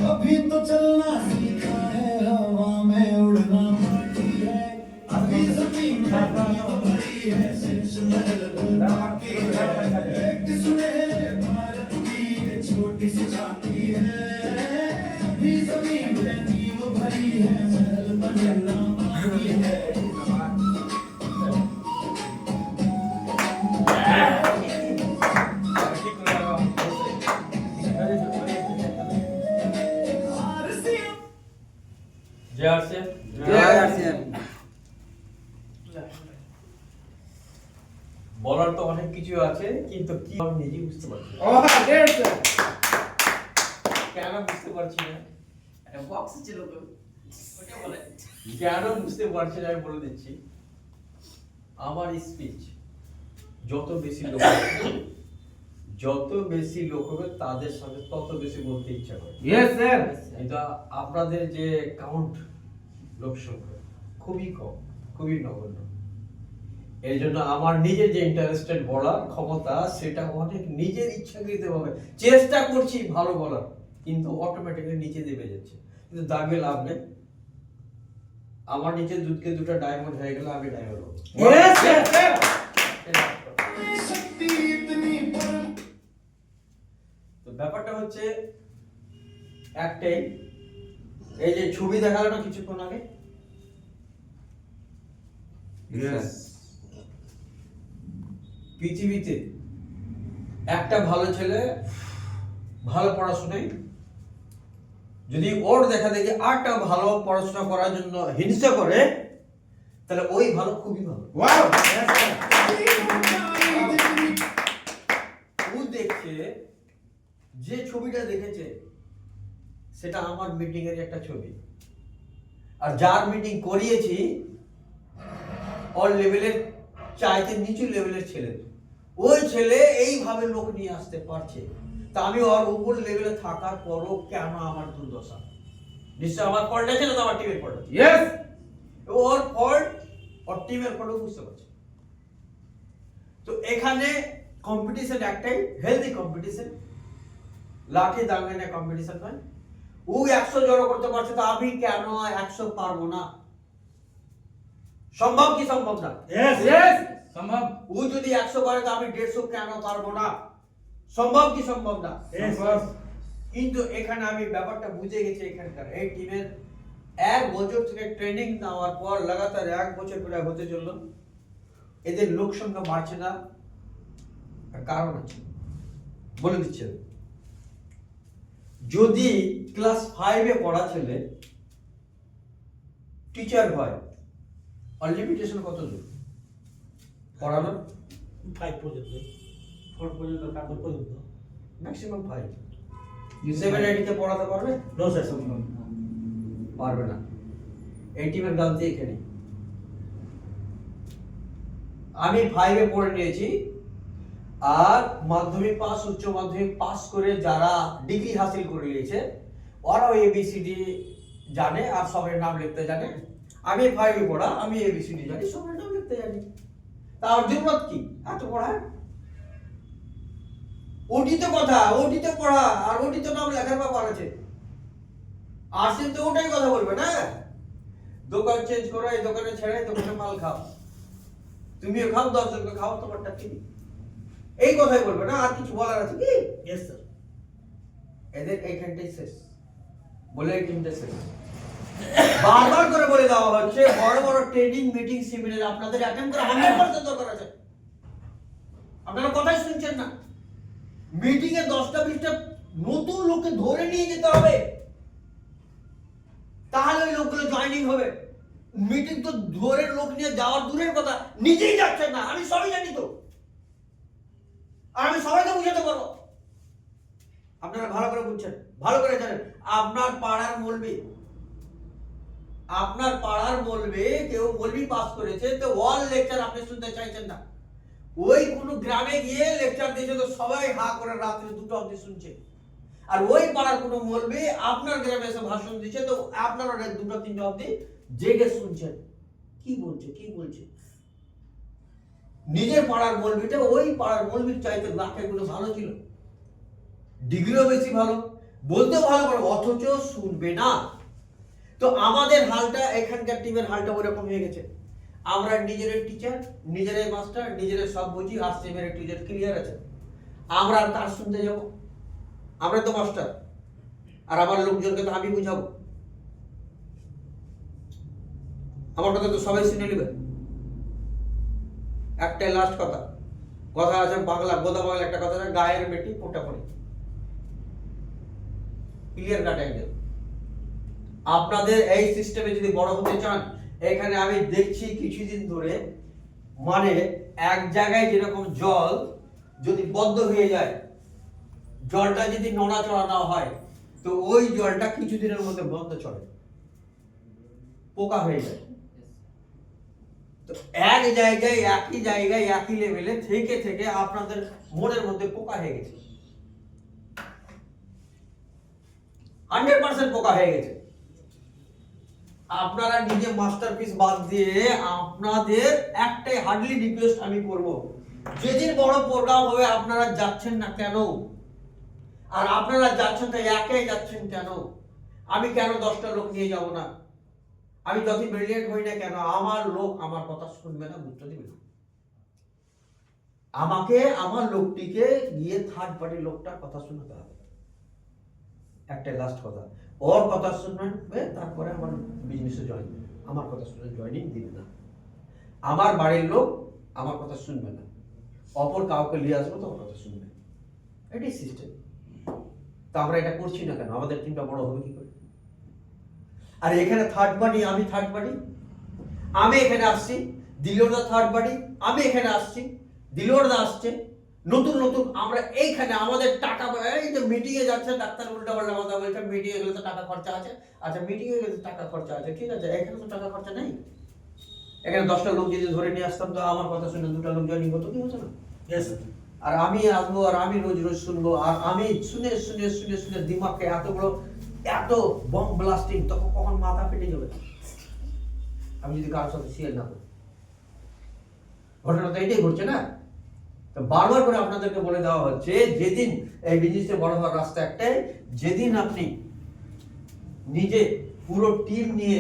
अभी तो चलना सीखा है हवा में उड़ना बाकी है अभी जमीन बड़ी है सिलसिला बाकी है किसने भारत की छोटी सी झांकी है अभी जमीन नींव भरी है महल बनना बाकी है বলার তো অনেক কিছু আছে কিন্তু কি আমি নিজে বুঝতে পারছি কেন বুঝতে পারছি না একটা বক্স ছিল তো ওটা বলে কেন বুঝতে পারছি না আমি বলে দিচ্ছি আমার স্পিচ যত বেশি লোক হবে তাদের সাথে তত বেশি বলতে ইচ্ছা করে यस স্যার কিন্তু আপনাদের যে কাউন্ট লোক সংখ্যা খুবই কম খুবই নগণ্য এই জন্য আমার নিজের যে ইন্টারেস্টেড বলার ক্ষমতা সেটা অনেক নিজের ইচ্ছাকৃতভাবে চেষ্টা করছি ভালো বলার কিন্তু অটোমেটিক্যালি নিচে দেবে যাচ্ছে কিন্তু দাবিয়ে লাভ নেই আমার নিচে দুধকে দুটো ডায়মন্ড হয়ে গেলে আমি ডায়মন্ড হবো यस স্যার তো ব্যাপারটা হচ্ছে একটাই এই যে ছবি দেখালো না কিছুক্ষণ আগে यस পৃথিবীতে একটা ভালো ছেলে ভালো পড়াশোনায় যদি ওর দেখা দেখি আরটা ভালো পড়াশোনা করার জন্য হিংসা করে তাহলে ওই ভালো খুবই ভালো वाओ ও দেখছে যে ছবিটা দেখেছে সেটা আমার মিটিং এর একটা ছবি আর যার মিটিং করিয়েছি অল লেভেলের চাইতে নিচু লেভেলের ছেলে ওই ছেলে এইভাবে লোক নিয়ে আসতে পারছে তা আমি ওর উপর লেভেলে থাকার পরও কেন আমার দুর্দশা নিশ্চয় আমার ফল্ট আছে না তো আমার টিমের ফল্ট আছে यस ওর ফল্ট ওর টিমের ফল্ট বুঝতে পারছে তো এখানে কম্পিটিশন একটাই হেলদি কম্পিটিশন লাঠি দাঙ্গানে কম্পিটিশন নয় ও 100 জড়ো করতে পারছে তো আমি কেন 100 পারবো না সম্ভব কি সম্ভব না यस यस संभव ও যদি 100 পারে তো আমি 150 কেন পারবো না সম্ভব কি সম্ভব না संभव কিন্তু এখানে আমি ব্যাপারটা বুঝে গেছি এখানকার এই টিমের এক বছর থেকে ট্রেনিং নেওয়ার পর লাগাতার এক বছর প্রায় হতে চললো এদের লোক সংখ্যা বাড়ছে না কারণ আছে বলে দিচ্ছি যদি ক্লাস 5 এ পড়া ছেলে টিচার হয় আর লিমিটেশন কত দূর পড়ানোর 5 পর্যন্ত 4 পর্যন্ত কাগজ পর্যন্ত ম্যাক্সিমাম 5 7 8 তে পড়াতে পারবে নো স্যার সম্ভব পারবে না এই টিমের গালতি এখানে আমি 5 এ পড়ে নিয়েছি আর মাধ্যমিক পাস উচ্চ মাধ্যমিক পাস করে যারা ডিগ্রি হাসিল করে নিয়েছে ওরাও এবিসিডি জানে আর সবার নাম লিখতে জানে আমি 5 এ পড়া আমি এবিসিডি জানি সবার নাম লিখতে জানি তার জরুরত কি এত পড়া ওটিতে কথা ওটিতে পড়া আর ওটিতে নাম লেখার ব্যাপার আছে আসেন তো ওটাই কথা বলবে না দোকান চেঞ্জ করো এই দোকানে ছেড়ে দোকানে মাল খাও তুমিও খাও 10 জনকে খাও তোমারটা কি এই কথাই বলবে না আর কিছু বলার আছে কি यस স্যার এদের এইখানটাই শেষ বলে এই টিমটা শেষ বারবার করে বলে দেওয়া হচ্ছে বড় বড় ট্রেনিং মিটিং সেমিনার আপনাদের অ্যাটেন্ড করা 100% দরকার আছে আপনারা কথাই শুনছেন না মিটিং এ 10টা 20টা নতুন লোককে ধরে নিয়ে যেতে হবে তাহলে ওই লোকগুলো জয়েনিং হবে মিটিং তো ধরে লোক নিয়ে যাওয়ার দূরের কথা নিজেই যাচ্ছেন না আমি সবই জানি তো আর আমি সবাইকে বুঝাতে পারবো আপনারা ভালো করে বুঝছেন ভালো করে জানেন আপনার পাড়ার মৌলবি কেউ মৌলবি পাস করেছে তো ওয়াল লেকচার আপনি শুনতে চাইছেন না ওই কোনো গ্রামে গিয়ে লেকচার দিয়েছে তো সবাই হা করে রাত্রি 2টা অবধি শুনছে আর ওই পাড়ার কোনো মৌলবি আপনার গ্রামে এসে ভাষণ দিচ্ছে তো আপনারা 2টা 3টা অবধি জেগে শুনছেন কি বলছে নিজের পাড়ার মৌলবীটা ওই পাড়ার মৌলবীর চাইতে লাখে গুলো ভালো ছিল, ডিগ্রিও বেশি ভালো, বলতেও ভালো করে, অথচ শুনবে না। তো আমাদের হালটা, এখানকার টিমের হালটা ওরকম হয়ে গেছে। আমরা নিজের টিচার, নিজের মাস্টার, নিজের সব বুঝি, আর সেমের টিচার ক্লিয়ার আছে, আমরা আর কার শুনতে যাব? আমরা তো মাস্টার, আর আমার লোকজনকে তো আমি বুঝাবো, আমার কথা তো সবাই শুনে নেবে। একটাই লাস্ট কথা, কথা আছে বাংলা, গোদা বাংলা একটা কথা আছে, গায়ের বেটি পোটা পড়ে, ক্লিয়ার কাট একদম। আপনাদের এই সিস্টেমে যদি বড় হতে চান, এখানে আমি দেখছি কিছুদিন ধরে, মানে এক জায়গায় যেরকম জল যদি বদ্ধ হয়ে যায়, জলটা যদি নড়াচড়া না হয়, তো ওই জলটা কিছুদিনের মধ্যে বন্ধ চলে, পোকা হয়ে যায়। তো এক জায়গায়, একই জায়গায়, একই লেভেলে থেকে থেকে আপনাদের মনের মধ্যে পোকা হয়ে গেছে, 100% পোকা হয়ে গেছে। আপনারা নিজে মাস্টারপিস বাদ দিয়ে, আপনাদের একটাই হার্ডলি রিকোয়েস্ট আমি করব, যেদিন বড় প্রোগ্রাম হবে আপনারা যাচ্ছেন না কেন? আর আপনারা যাচ্ছেন তো একাই যাচ্ছেন কেন? আমি কেন 10টা লোক নিয়ে যাব না? আমি যত ব্রিলিয়েন্ট হই না কেন, আমার লোক আমার কথা শুনবে না, গুরুত্ব দিবে না। আমাকে, আমার লোকটিকে গিয়ে থার্ড পার্টি লোকটার কথা শোনাতে হবে। একটা লাস্ট কথা, ওর কথা শুনবেন, তারপরে আমার বিজনেসে জয়েন, আমার কথা শুনে জয়েনিং দিবে না। আমার বাড়ির লোক আমার কথা শুনবে না, অপর কাউকে নিয়ে আসবো তো ওর কথা শুনবে, এটাই সিস্টেম। তো আমরা এটা করছি না কেন? আমাদের টিমটা বড় হবে কি করে? আর এখানে থার্ড পার্টি, আমি থার্ড পার্টি, আমি এখানে আসছি, দিলোরদা থার্ড পার্টি, আমি এখানে আসছি, দিলোরদা আসছে, নতুন নতুন আমরা এইখানে আমাদের টাকা, এই যে মিটিং এ যাচ্ছে ডাক্তার উল্টা পাল্টা কথা বলছে, মিটিং এ গেলে তো টাকা খরচা আছে, আচ্ছা মিটিং এ গেলে তো টাকা খরচা আছে, ঠিক আছে, এখানে তো টাকা খরচা নেই। এখানে 10টা লোক যদি ধরে নিয়ে আসতাম, তো আমার কথা শুনে 2টা লোক জয়েনিং হতো, কি হতো না? আর আমি আসবো, আর আমি রোজ রোজ শুনবো, আর আমি শুনে শুনে শুনে শুনে দিমাগকে এত বড়, এত বম ব্লাস্টিং, তখন কখন মাথা ফেটে যাবে আমি যদি কারোর সাথে শেয়ার না করি। ঘটনা তো এটাই ঘটছে না? তো বারবার করে আপনাদেরকে বলে দেওয়া হচ্ছে, যেদিন এই বিজনেসে বড় হওয়ার রাস্তা একটাই, যেদিন আপনি নিজে পুরো টিম নিয়ে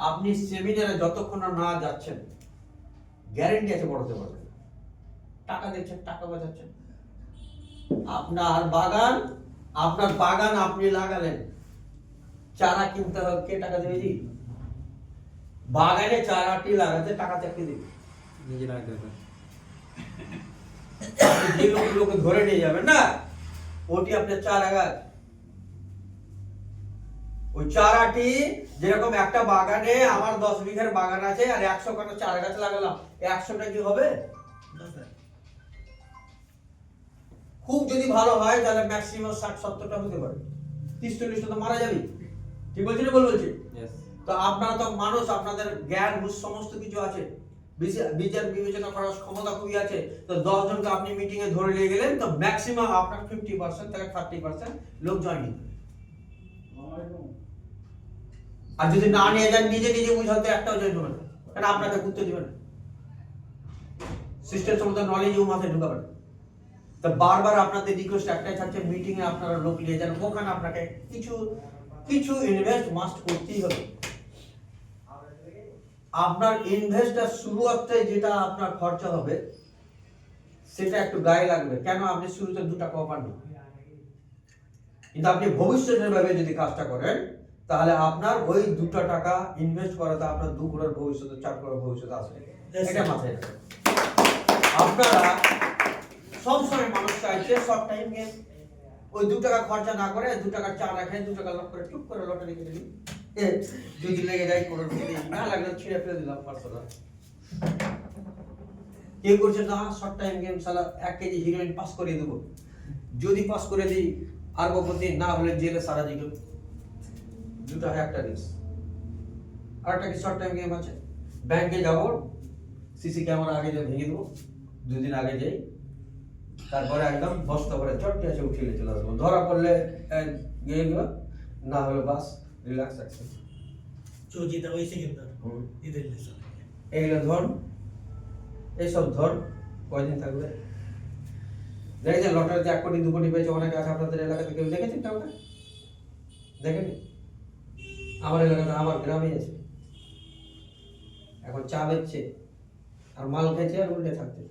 আপনি সেমিনারে যতক্ষণ না যাচ্ছেন, গ্যারেন্টি আছে বড় হতে পারবেন। টাকা দিচ্ছেন, টাকা বাঁচাচ্ছেন। আপনার বাগান আপনি লাগালেন, চারা কিনতে হবে, কে টাকা দেবে? জি, বাগানে চারাটি লাগাতে টাকা চাকরি দেবে, নিজে রাখতে হবে। যে লোকগুলোকে ধরে নিয়ে যাবেন না, ওটি আপনার চারা গাছ। ওই চারাটি যেরকম একটা বাগানে, আমার 10 বিঘার বাগান আছে, আর 100 কাটা চারা গাছ লাগালাম, 100টা কি হবে? খুব যদি ভালো হয় তাহলে ম্যাক্সিমাম 60-70টা হতে পারে, 30-40টা তো মারা যাবে। ঠিক বলছি না? বলছি। তো আপনারা তো মানুষ, আপনাদের জ্ঞান বুঝ সমস্ত কিছু আছে, বিচার বিবেচনা করার ক্ষমতা খুবই আছে। তো 10 জনকে আপনি মিটিং এ ধরে নিয়ে গেলেন, তো ম্যাক্সিমাম আপনার 50% থেকে 30% লোক জয়েন করবে। আর যদি না নিয়ে যান, নিজে নিজে বুঝাতে একটাও জয়েন হবে না, কারণ আপনাকে বুঝতে দিবে না, সিস্টেম সম্বন্ধে নলেজও মাথায় ঢুকাবে না। তো বারবার আপনাদের রিকোয়েস্ট একটাই থাকছে, মিটিং এ আপনারা লোক নিয়ে যান, ওখানে আপনাকে কিছু ইনভেস্ট মাস্ট করতেই হবে। আপনার ইনভেস্টটা শুরুতে যেটা আপনার খরচা হবে, সেটা একটু গায়ে লাগবে। কেন? আপনি শুরুতে 2 টাকা পাননি, কিন্তু আপনি ভবিষ্যতের ভাবে যদি কাজটা করেন, তাহলে আপনার ওই 2টা টাকা ইনভেস্ট করাতে আপনার 2 করোড় ভবিষ্যতে, 4 করোড় ভবিষ্যতে আসবে। এটা মাথায় রাখবেন। আপনারা সবসময় মানুষ চাইছে শর্ট টাইম গেম, ওই 2 টাকা খরচা না করে 2 টাকার চা না খেয়ে 2 টাকা লট করে টুক করে লটারি কিনে নিন, 2 দিন লেগে যায়, করোড় কিনে না লাগলে ছিঁড়ে ফেলে দিলাম 500 টাকা। কেউ করছে না শর্ট টাইম গেম, সালা 1 কেজি হিরোইন পাস করে দেবো, যদি পাস করে দিই আরবপতি, না হলে জেলে সারা জীবন। 2টা একটা রিস্ক। আরেকটা কি শর্ট টাইম গেম আছে, ব্যাংকে যাবো, সিসি ক্যামেরা আগে যে ভেঙে দেবো, 2 দিন আগে যাই, তারপরে একদম বস্তা করে চটকে আছে উঠিয়ে চলে আসবো, ধরা পড়লে গিয়ে গেল, না হলে বাস রিল্যাক্স আছে। চৌজিটা ওই সেকেন্ডার ইদের লেসন এইগুলো ধর, এইসব ধর, কয়দিন থাকবে? দেখেছেন লটারিতে 1 কোটি 2 কোটি পেয়েছে অনেকে আছে আপনাদের এলাকাতে, কেউ দেখেছেন কাউকে? দেখেনি? আমার এলাকাতে, আমার গ্রামে আছে, এখন চা বেচছে আর মাল খেয়েছে আর উল্টে থাকছে।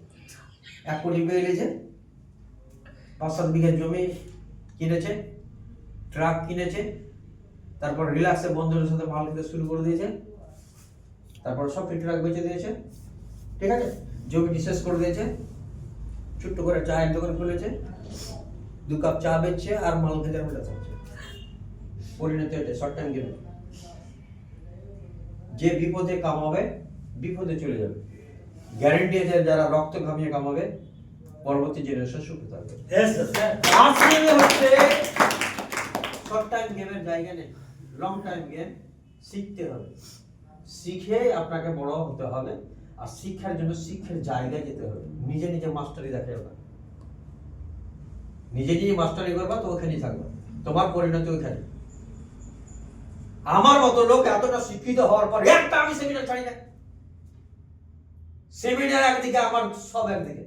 1 কোটি পেয়ে গেছে, 5-7 বিঘা জমি কিনেছে, ট্রাক কিনেছে, তারপর রিল্যাক্সে বন্ধুদের সাথে মাল খেতে শুরু করে দিয়েছে, তারপর সব ট্রাক বেচে দিয়েছে, ঠিক আছে, জমিটি শেষ করে দিয়েছে, ছোট্ট করে চায়ের দোকান খুলেছে, 2 কাপ চা বেচছে আর মাল খেতে উল্টে থাকছে। পরিণতি হয়েছে শর্ট টাইম গেমে। যে বিপদে কামাবে বিপদে চলে যাবে, গ্যারান্টি আছে যারা রক্ত ঘামিয়ে কামাবে পরবর্তী জেনারেশন সুখে থাকবে। আসলে হচ্ছে শর্ট টাইম গেমের জায়গা নেই, লং টাইম গেম শিখতে হবে, শিখে আপনাকে বড় হতে হবে। আর শিক্ষার জন্য শিক্ষার জায়গায় যেতে হবে, নিজে নিজে মাস্টারি দেখাবে না, নিজে নিজে মাস্টারি করবা তো ওখানেই থাকবে, তোমার পরিণতি ওখানে। আমার মতো লোক এতটা শিক্ষিত হওয়ার পর একটা আমি সেমিনার ছাড়ি না, সেমিনার একদিকে আমার সব একদিকে,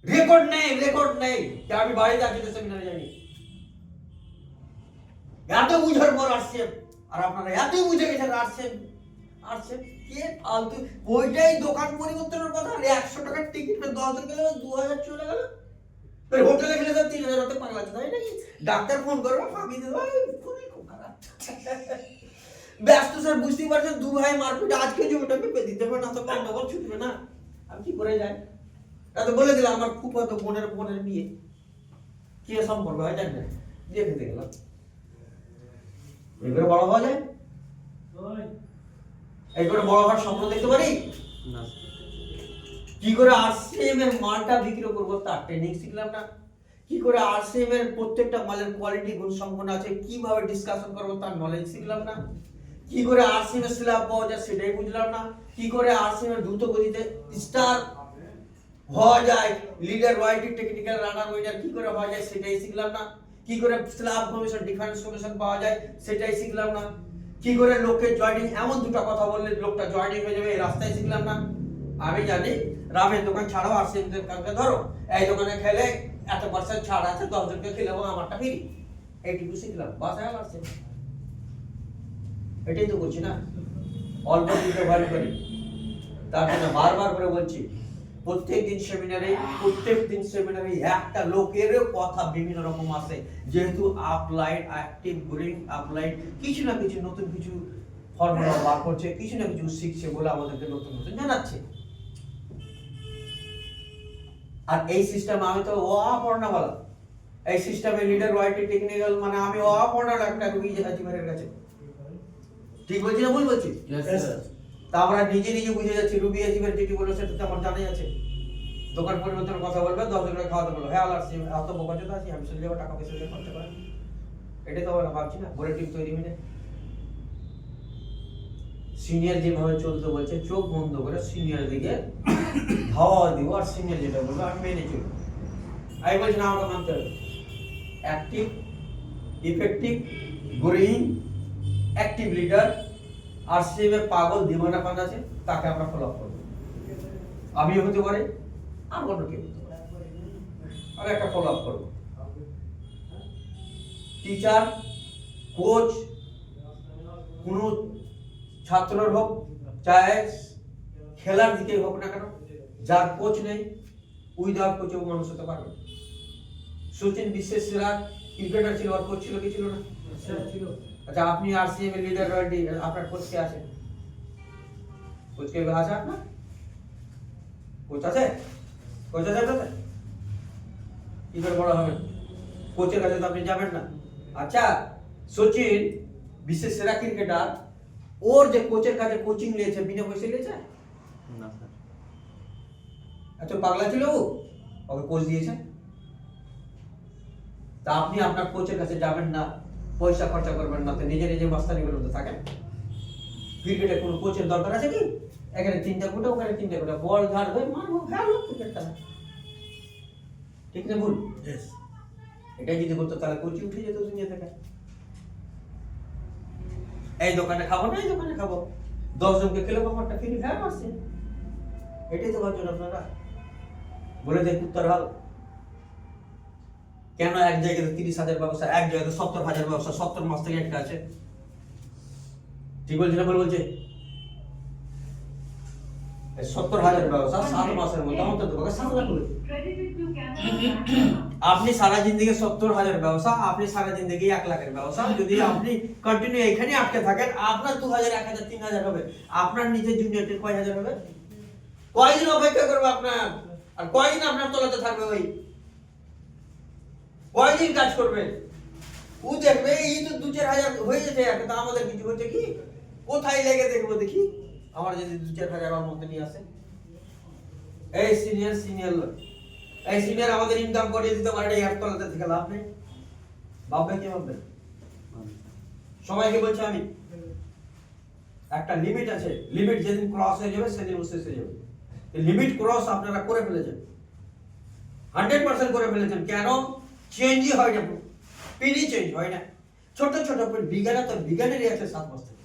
রেকর্ড নেই যে আমি বাড়িতে আছি তো সেমিনারে যাইনি। এত বুঝার পর আসছে, আর আপনারা এতই বুঝে গেছেন আসছেন কে ফালতু। ওইটাই দোকান পরিবর্তনের কথা, 100 টাকার টিকিট 10 জন গেলে 2000 চলে গেল, হোটেলে গেলে তো 3000 হাতে পাগলা আছে, তাই নাকি? ডাক্তার ফোন করবে ফাঁকি দেবে, খুবই খুব খারাপ। ব্যস্ত স্যার, বুঝতেই পারছেন, 2 ভাই মারপিট, আজকে জমিটা পেপে দিতে হবে না তো গন্ডগোল ছুটবে না, আমি কি করে যাই? তাতে বলে দিলাম আমার ফুফাতো বোনের বিয়ে, কি সম্পর্ক হয় জানেন, দিয়ে খেতে গেলাম। এগুলো বড় হওয়া যায়, এইগুলো বড় হওয়ার স্বপ্ন দেখতে পারি না। কি করে আরসিএম এর মালটা বিক্রি করবো তার ট্রেনিং শিখলাম না, কি করে আরসিএম এর প্রত্যেকটা মালের কোয়ালিটি গুণ সম্পন্ন আছে কিভাবে ডিসকাশন করবো তার নলেজ শিখলাম না, কি করে আরসিএম এর স্ল্যাব পাওয়া যায় সেটাই বুঝলাম না, কি করে আরসিএম এর দ্রুত গতিতে স্টার হওয়া যায়, লিডার ওয়াইটি টেকনিক্যাল রানার উইনার কি করে হওয়া যায় সেটাই শিখলাম না, কি করে স্ল্যাব কমিশন ডিফারেন্স কমিশন পাওয়া যায় সেটাই শিখলাম না, কি করে লোককে জয়েনিং এমন দুটো কথা বললে লোকটা জয়েনিং হয়ে যাবে এই রাস্তায় শিখলাম না। আমি জানি রামের দোকান ছাড়াও আরসিএম দোকানকে ধরো, এই দোকানে খেলে এত % ছাড় আছে, 10 জনকে খেলেও আমারটা ফ্রি, এইটুকু শিখলাম, বাস আয়া আসছে। এটাই তো বলছি না, অল্প দিকে ভ্যালু করি। তার জন্য বারবার করে বলছি, প্রত্যেকদিন সেমিনারে একটা লোকের কথা বিভিন্ন রকম আছে, যেহেতু আপলাইন অ্যাক্টিভ গ্রিং আপলাইন কিছু না কিছু নতুন কিছু ফর্মুলা বার করছে, কিছু না কিছু শিখছে বলে আমাদেরকে নতুন নতুন জানাচ্ছে। আর এই সিস্টেম আমি তো অপর্ণা বলা, এই সিস্টেমে লিডার ওয়াইটি টেকনিক্যাল মানে আমি অপর্ণা একটা রুবি হাজিমের কাছে, ঠিক বলছি না ভুল বলছি? তা আমরা নিজে নিজে বুঝে যাচ্ছি, রুবি হাজিমের যেটি বলে সেটা তো আমার জানাই আছে। দোকান পরিবর্তনের কথা বলবে, 10 জনের খাওয়াতে বলবো, হ্যাঁ আলাদা এত বোকাচোদা আছি, আমি চলে যাবো, টাকা পয়সা দিয়ে খরচা করে, এটাই তো আমরা ভাবছি না। বলে টিম তৈরি হয়ে সিনিয়র যেভাবে চলতে বলছে চোখ বন্ধ করে সিনিয়রের দিকে ধাওয়া দিব, আর সিনিয়র যেটা বলবে আমি মেনে চলবো। আমি বলছি না, আমাকে মানতে হবে active effective growing active leader. আর সিএমএ পাগল দিওয়ানা পান আছে, তাকে আমরা ফলো আপ করবো। আমিও হতে পারে, আর অন্য কেউ হতে পারে, আমি একটা ফলো আপ করবো। টিচার কোচ কোনো ছাত্রের হোক, চাहे খেলার দিকে হোক না কেন, যার কোচ নেই উইদাউট কোচেও মানুষ হতে পারবে। সচিন বিশ্বের সেরা ক্রিকেটার ছিল, আর কোচ ছিল কি ছিল না? ছিল। আচ্ছা, আপনি আরসিএম এর লিডার রয়্যালটি, আপনার কোচ কে আছে? কোচ কে আছে আপনার? কোচ আছে? কোচ আছে আপনাদের? কি করে বড় হবেন? কোচের কাছে তো আপনি যাবেন না। আচ্ছা, সচিন বিশ্বের সেরা ক্রিকেটার, ওর যে কোচের কাছে কোচিং নিয়েছে বিনা পয়সা নিয়েছে না স্যার? আচ্ছা, পাগলা ছিল ও, ওকে কোচ দিয়েছে। তা আপনি আপনার কোচের কাছে যাবেন না, পয়সা খরচা করবেন না, তো নিজে নিজে মাস্তানি করে থাকেন। ক্রিকেটে কোনো কোচের দরকার আছে কি? এখানে 3টা কোটা, ওখানে 3টা কোটা, বল ঝাড়বে, মারবো, খেলো ক্রিকেট খেলা, ঠিক না ভুল? এটাই যদি করতো তাহলে কোচই উঠে যেত দুনিয়া থেকে। এই দোকানে খাবো না, এই দোকানে খাবো, 10 জনকে খেলে আমারটা ফ্রি, হ্যাঁ আসছে। এটাই তো ভাবছেন আপনারা। বলে দেয় কুত্তার হাল। কেন এক জায়গাতে 30,000 ব্যবসা, এক জায়গাতে 70,000 ব্যবসা, 70 মাস থেকে একটা আছে? ঠিক বলছি না ভুল বলছে? 70,000 ব্যবসা 7 মাসের মধ্যে অন্তত 7 লাখ হলো। আপনি সারা জিন্দগি 70,000 ব্যবসা, আপনি সারা জিন্দগি 1 লাখের ব্যবসা, যদি আপনি কন্টিনিউ এখানে আটকে থাকেন, আপনার 2,000, 1,000, 3,000 হবে। আপনার নিচে জুনিয়রদের কয় হাজার হবে? কয়দিন অপেক্ষা করবে আপনার? আর কয়দিন আপনার তলাতে থাকবে? ওই কয়দিন কাজ করবে? ও দেখবে এই তো 2-4 হাজার হয়ে যেতে, একটা আমাদের কিছু হচ্ছে কি? কোথায় লেগে দেখবো দেখি আমার যদি 2-4 হাজার আমার মধ্যে নিয়ে আসে। এই সিনিয়র লোক, এই সিনিয়র আমাদের ইনকাম করিয়ে দিতে পারে, এর তলাতে থেকে লাভ নেই। ভাববে কি ভাববে? সবাইকে বলছি আমি, একটা লিমিট আছে, লিমিট যেদিন ক্রস হয়ে যাবে সেদিন শেষ হয়ে যাবে। লিমিট ক্রস আপনারা করে ফেলেছেন, 100% করে ফেলেছেন। কেন? চেঞ্জই হয় না, পিনই চেঞ্জ হয় না। ছোট ছোট বিজ্ঞানে তো বিজ্ঞানেরই আছে 7 মাস থেকে,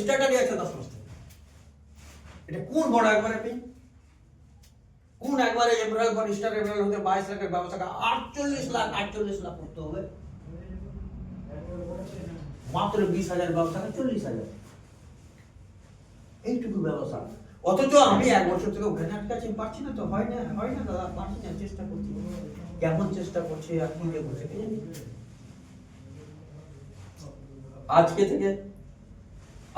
স্টার্টারই আছে 10 মাস থেকে। এটা কোন বড় একবারে পিন? কোন একবারে এমরাল ফর স্টার এমরাল হতে 22 লাখের ব্যবসাকে 48 লাখ করতে হবে? মাত্র 20,000 ব্যবসাকে 40,000, এইটুকু ব্যবসা। অথচ আমি 1 বছর থেকে ওখানে আটকাচ্ছি, পারছি না তো, হয় না দাদা, পারছি না, চেষ্টা করছি। কেমন চেষ্টা করছি আর কি যে করছে আজকে থেকে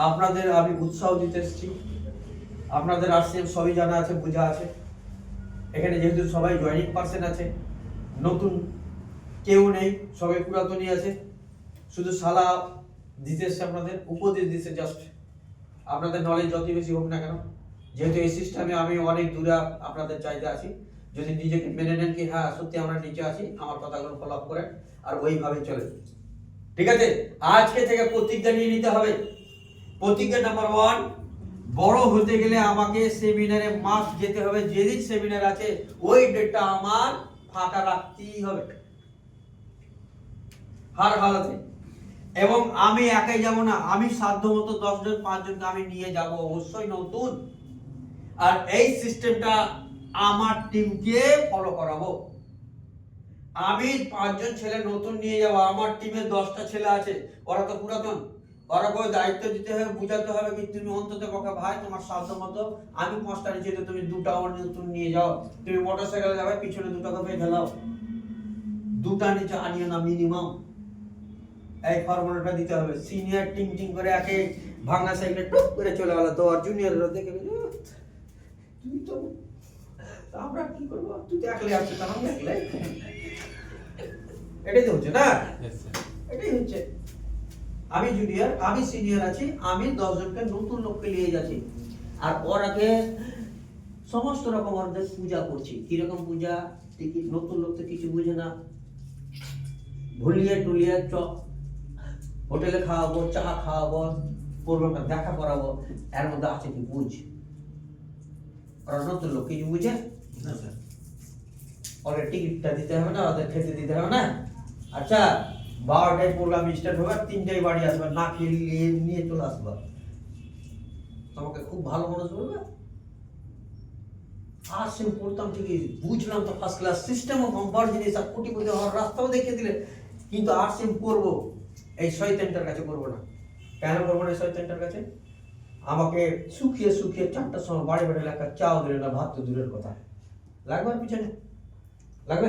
আপনাদের আমি উৎসাহ দিতে এসেছি। আপনাদের আরসিএম সবই জানা আছে, বোঝা আছে। এখানে যেহেতু সবাই জয়েনিং পার্সন আছে, নতুন কেউ নেই, সবাই পুরাতনই আছে। শুধু সালা দিতে এসছে, আপনাদের উপদেশ দিতে, জাস্ট আপনাদের নলেজ যত বেশি হোক না কেন, যেহেতু এই সিস্টেমে আমি অনেক দূরে আপনাদের চাইতে আছি, যদি নিজেকে মেনে নেন কি হ্যাঁ সত্যি আমরা নিচে আছি, আমার কথাগুলো ফলো আপ করেন আর ওইভাবে চলে। ঠিক আছে? আজকে থেকে প্রতিজ্ঞা নিয়ে নিতে হবে। প্রতিজ্ঞা নাম্বার 1, বড় হতে গেলে আমাকে সেমিনারে মাস যেতে হবে। যেদিন সেমিনার আছে ওই ডেটটা আমার ফাঁকা রাখতেই হবে হার হালাতে। এবং আমি একাই যাব না, আমি সাধ্যমতো 10 জন 5 জনকে আমি নিয়ে যাব, অবশ্যই নতুন। আর এই সিস্টেমটা আমার টিমকে ফলো করাবো। আমি 5 জন ছেলে নতুন নিয়ে যাব, আমার টিমে 10টা ছেলে আছে, ওরা তো পুরাতন, ওরা করে দায়িত্ব দিতে হবে, বুঝাতে হবে কি তুমি অন্তত পক্ষে ভাই তোমার সাধ্যমতো, আমি 5টা নিচে, তুমি 2টা আমার নতুন নিয়ে যাও। তুমি মোটরসাইকেলে যাবে, পিছনে 2টাকে বেঁধে দাও, 2টা নিচে আনিও না মিনিমাম। এই ফর্মুলাটা দিতে হবে। সিনিয়র টিং করে একে ভাঙা সাইকেলে টুক করে চলে গেল, তো আর জুনিয়ররা দেখে তুই তো, আমরা কি করবো, তুই তো একলে আসছিস, আমি একলে। এটাই তো হচ্ছে না, এটাই হচ্ছে। আমি জুনিয়র, আমি সিনিয়র আছি, আমি 10 জনকে নতুন লোককে নিয়ে যাচ্ছি। আর ওরাকে সমস্ত রকম ওদের পূজা করছি। কিরকম পূজা? টিকিট, নতুন লোক তো কিছু বুঝে না, ভুলিয়ে টুলিয়ে হোটেলে খাওয়াবো, চা খাওয়াবো, প্রোগ্রামটা দেখা করাবো, এর মধ্যে আছে কি বুঝ? ওরা নতুন লোক কিছু বুঝে না স্যার, ওদের টিকিটটা দিতে হবে না, ওদের খেতে দিতে হবে না। আচ্ছা 12টায় প্রোগ্রাম স্টার্ট হবে, 3টায় বাড়ি আসবে, না খেয়ে নিয়ে চলে আসবে, তোমাকে খুব ভালো মানুষ বলবে। আর সে পড়তাম ঠিকই, বুঝলাম তো ফার্স্ট ক্লাস, সিস্টেমও কম্পার জিনিস, আর কোটিপতি হওয়ার রাস্তাও দেখিয়ে দিলে, কিন্তু আর সে করবো এই শয়তানটার কাছে করবো না। কেন করবো না এই শয়তানটার কাছে? আমাকে শুকিয়ে 4টার সময় বাড়ি বেড়ে একটা চাও দিলে না, ভাত তো দূরের কথা, লাগবে পিছনে লাগবে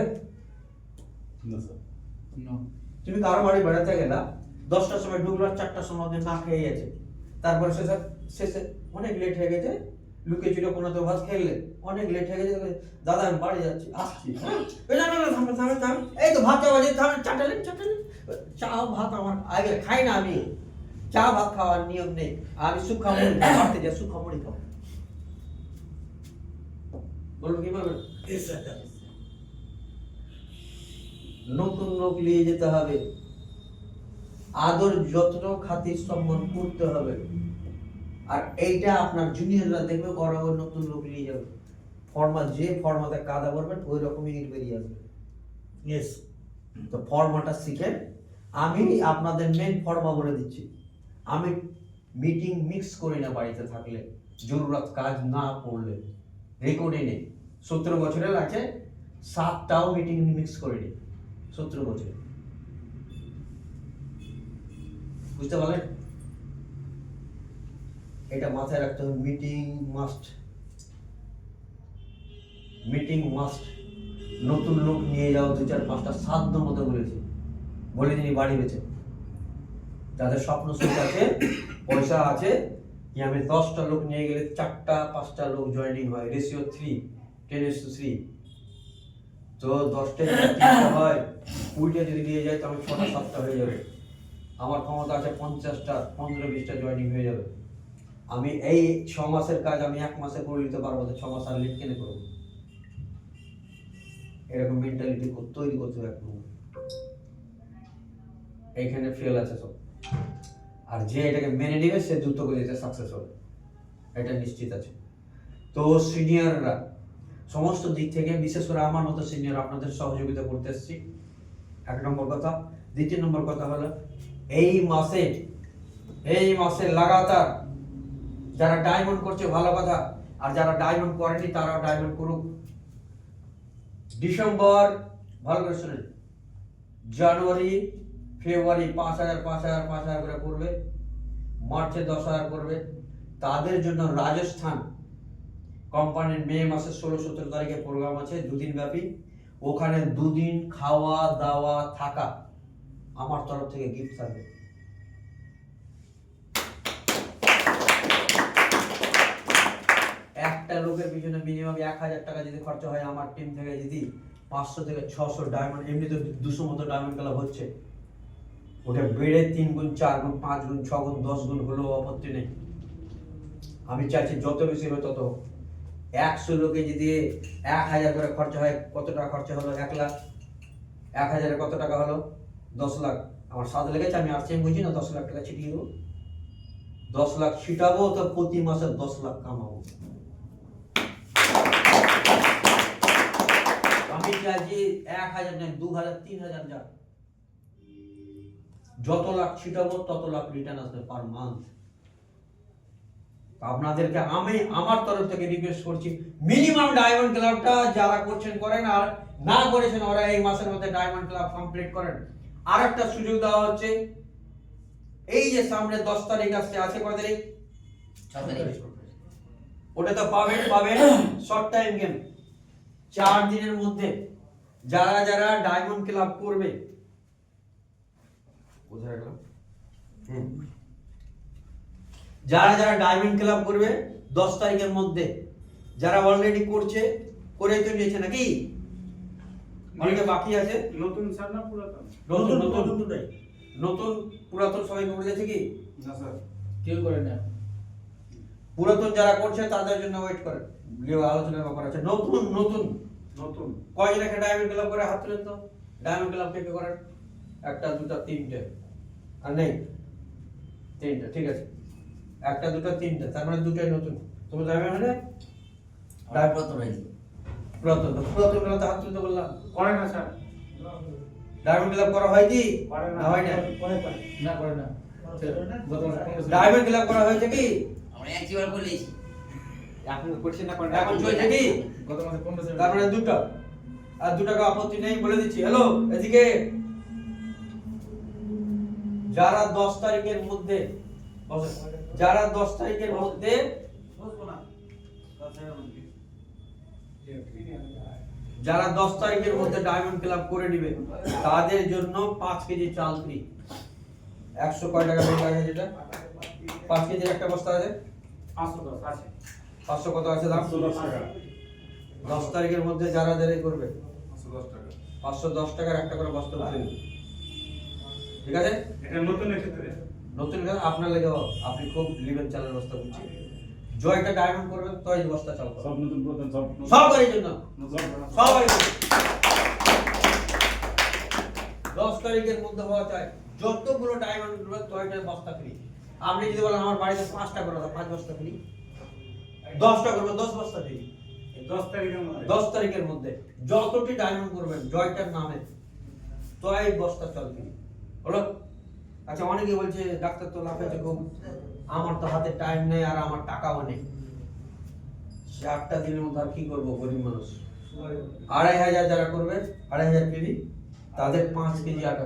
তুমি কারো বাড়ি বেড়াতে গেলা, 10টার সময় ঢুকলো, 4টার সময় না খেয়ে গেছে, তারপরে শেষে অনেক লেট হয়ে গেছে, লুকিয়ে চুলে কোনো তো ভাত খেলে, অনেক লেট হয়ে গেছে, দাদা আমি বাড়ি যাচ্ছি, আসছি। এই তো ভাত খাওয়া যেতে হবে, চাটালেন চা ভাত আমার আগে খাই না, আমি চা ভাত খাওয়ার নিয়ম নেই, আমি সুখা মুড়ি খাওয়াতে যাই, সুখা মুড়ি খাবো। বলবো কি বলবেন? নতুন লোক নিয়ে যেতে হবে, আদর যত্ন খাতির সম্মান করতে হবে। আর এইটা আপনার জুনিয়ররা দেখবে, ওরা ওই নতুন লোক নিয়ে যাবে, যে ফর্মাতে কাদা করবেন ওই রকমই ইট বেরিয়ে আসবে। ইয়েস, তো ফর্মাটা শিখেন। আমি আপনাদের মেন ফর্মা বলে দিচ্ছি, আমি মিটিং মিক্স করি না বাড়িতে থাকলে, জরুরত কাজ না পড়লে, রেকর্ডে নেই, 17 বছরের আছে, 7টাও মিটিং মিক্স করেনি 17 বছরে। বুঝতে পারলেন? এটা মাথায় রাখতে হবে, মিটিং মাস্ট। নতুন লোক নিয়ে যাও 2-4-5টা সাধ্য মতো বলে তিনি বাড়ি বেছে, যাদের স্বপ্ন সুখ আছে, পয়সা আছে, কি আমি 10টা লোক নিয়ে গেলে 4টা-5টা লোক জয়েনিং হয়, রেশিও 3:10:3। তো 10টা যদি 3টা হয়, 20টা যদি নিয়ে যায় তো আমি 6টা-7টা হয়ে যাবে। আমার ক্ষমতা আছে 50টা, 15-20টা জয়েনিং হয়ে যাবে। আমি এই 6 মাসের কাজ আমি 1 মাসে করে নিতে পারবো, তো 6 মাস আর লেট কেন করবো? এরকম মেন্টালিটি তৈরি করতে হবে এখন। এইখানে ফেল আছে সব। আর যে এটাকে মেনে নেবে সে দ্রুত গতিতে সাকসেস হবে, এটা নিশ্চিত আছে। তো সিনিয়ররা সমস্ত দিক থেকে, বিশেষ করে আমার মতো সিনিয়র আপনাদের সহযোগিতা করতে এসেছি, 1 নম্বর কথা। 2 নম্বর কথা হলো এই মাসে লাগাতার যারা ডায়মন্ড করছে ভালো কথা, আর যারা ডায়মন্ড করেনি তারাও ডায়মন্ড করুক। ডিসেম্বর ভালো করে শুনেন, জানুয়ারি ফেব্রুয়ারি 5,000 করে করবে, মার্চে 10,000 করবে। তাদের জন্য রাজস্থান কোম্পানির মে মাসের 16-17 তারিখে প্রোগ্রাম আছে, 2 দিন ব্যাপী। ওখানে 2 দিন খাওয়া দাওয়া থাকা আমার তরফ থেকে গিফট থাকবে। একটা লোকের পিছনে মিনিমাম 1,000 টাকা যদি খরচা হয়, আমার টিম থেকে যদি 500 থেকে 600 ডায়মন্ড, এমনি তো 200 মতো ডায়মন্ড ক্লাব হচ্ছে, ওটা বেড়ে 3 গুণ 4 গুণ 5 গুণ 6 গুণ 10 গুণ হলেও আপত্তি নেই। আমি চাইছি যত বেশি হবে তত। 100 লোকে যদি 1,000 করে খরচা হয়, কত টাকা খরচা হলো? 1 লাখ। 1,000-এ কত টাকা হলো? 10 লাখ। আমার 7 লেগেছে, আমি আর বুঝি না, 10 লাখ টাকা ছিটিয়ে দেবো। 10 লাখ ছিটাবো তো প্রতি মাসে 10 লাখ কামাবো। আমি চাইছি 1,000 নয়, 2,000 3,000 যাক, যত লাখ ছিটাবো তত লাখ রিটার্ন আসবে পার মান্থ। আপনাদেরকে আমি আমার তরফ থেকে রিকোয়েস্ট করছি, মিনিমাম ডায়মন্ড ক্লাবটা যারা করছেন করেন, আর না করেছেন ওরা এই মাসের মধ্যে ডায়মন্ড ক্লাব কমপ্লিট করেন। আর একটা সুযোগ দেওয়া হচ্ছে, এই যে সামনে 10 তারিখ আছে কত তারিখ? 6 তারিখ। ওটা তো পাবেন শর্ট টাইম গেম, 4 দিনের মধ্যে যারা ডায়মন্ড ক্লাব করবে, কোথায় গেল? যারা ডায়মন্ড ক্লাব করবে 10 তারিখের মধ্যে, যারা অলরেডি করছে, করে তো নিয়েছে নাকি? অনেকে বাকি আছে। নতুন স্যার না পুরাতন? নতুন পুরাতন সবাই করে দিয়েছে কি? না স্যার, কেউ করে না। পুরাতন যারা করছে তাদের জন্য ওয়েট করেন, আলোচনার ব্যাপার আছে। নতুন কয়জন একটা ডায়মন্ড ক্লাব করে হাত তুলেন তো? ডায়মন্ড ক্লাব কে করেন? 1টা 2টা 3টে, আর নেই 3টে, ঠিক আছে। 1টা 2টা 3টে, তার মানে 2টাই নতুন। তুমি ডায়মন্ড মানে পুরাতন ক্লাব হাত তুলতে বললাম। করে না স্যার, ডায়মন্ড ক্লাব করা হয় কি? করে না। না হয় না। না করে না। ডায়মন্ড ক্লাব করা হয়েছে কি? আমরা একবার বলেছি এখন করছে না, এখন চলছে কি? গত মাসে 15 তার মানে 2টা, আর 2 টাকা আপত্তি নেই, বলে দিচ্ছি। হ্যালো, এদিকে যারা 10 তারিখের মধ্যে যারা 10 তারিখের মধ্যে ডায়মন্ড ক্লাব করে নিবে, তাদের জন্য 5 কেজি চাল ফ্রি। 100 কয় টাকা বেশি আছে? যেটা 5 কেজির একটা বস্তা আছে, 510 আছে। 500 কত আছে দাম? 510 টাকা। 10 তারিখের মধ্যে যারা করবে 510 টাকা। 510 টাকার একটা করে বস্তা ফ্রি। ঠিক আছে? এটা নতুনের ক্ষেত্রে। নতুন গান আপনার লেগে, আপনি খুব লিভেন চালের বস্তা করছি, জয়টা ডায়মন্ড করবেন তো এই বস্তা চাল সব নতুন পুরাতন সব সবারই জন্য, সবাই 10 তারিখের মধ্যে হওয়া চাই। যতগুলো ডায়মন্ড করবে ততটা বস্তা ফ্রি। আপনি যদি বলেন আমার বাড়িতে 5টা করে দাও, 5 বস্তা ফ্রি। 10টা করবে 10 বস্তা ফ্রি। 10 তারিখের মধ্যে 10 তারিখের মধ্যে যতটি ডায়মন্ড করবেন জয়টার নামে তো এই বস্তা চাল ফ্রি হলো। আচ্ছা, অনেকে বলছে ডাক্তার তো লাফাচ্ছে খুব, আমার তো হাতে টাইম নেই আর আমার টাকাও নেই। 4টা দিনের মধ্যে আর কি করবো গরিব মানুষ? 2500 যারা করবে 2500 পিবি তাদের 5 কেজি আটা।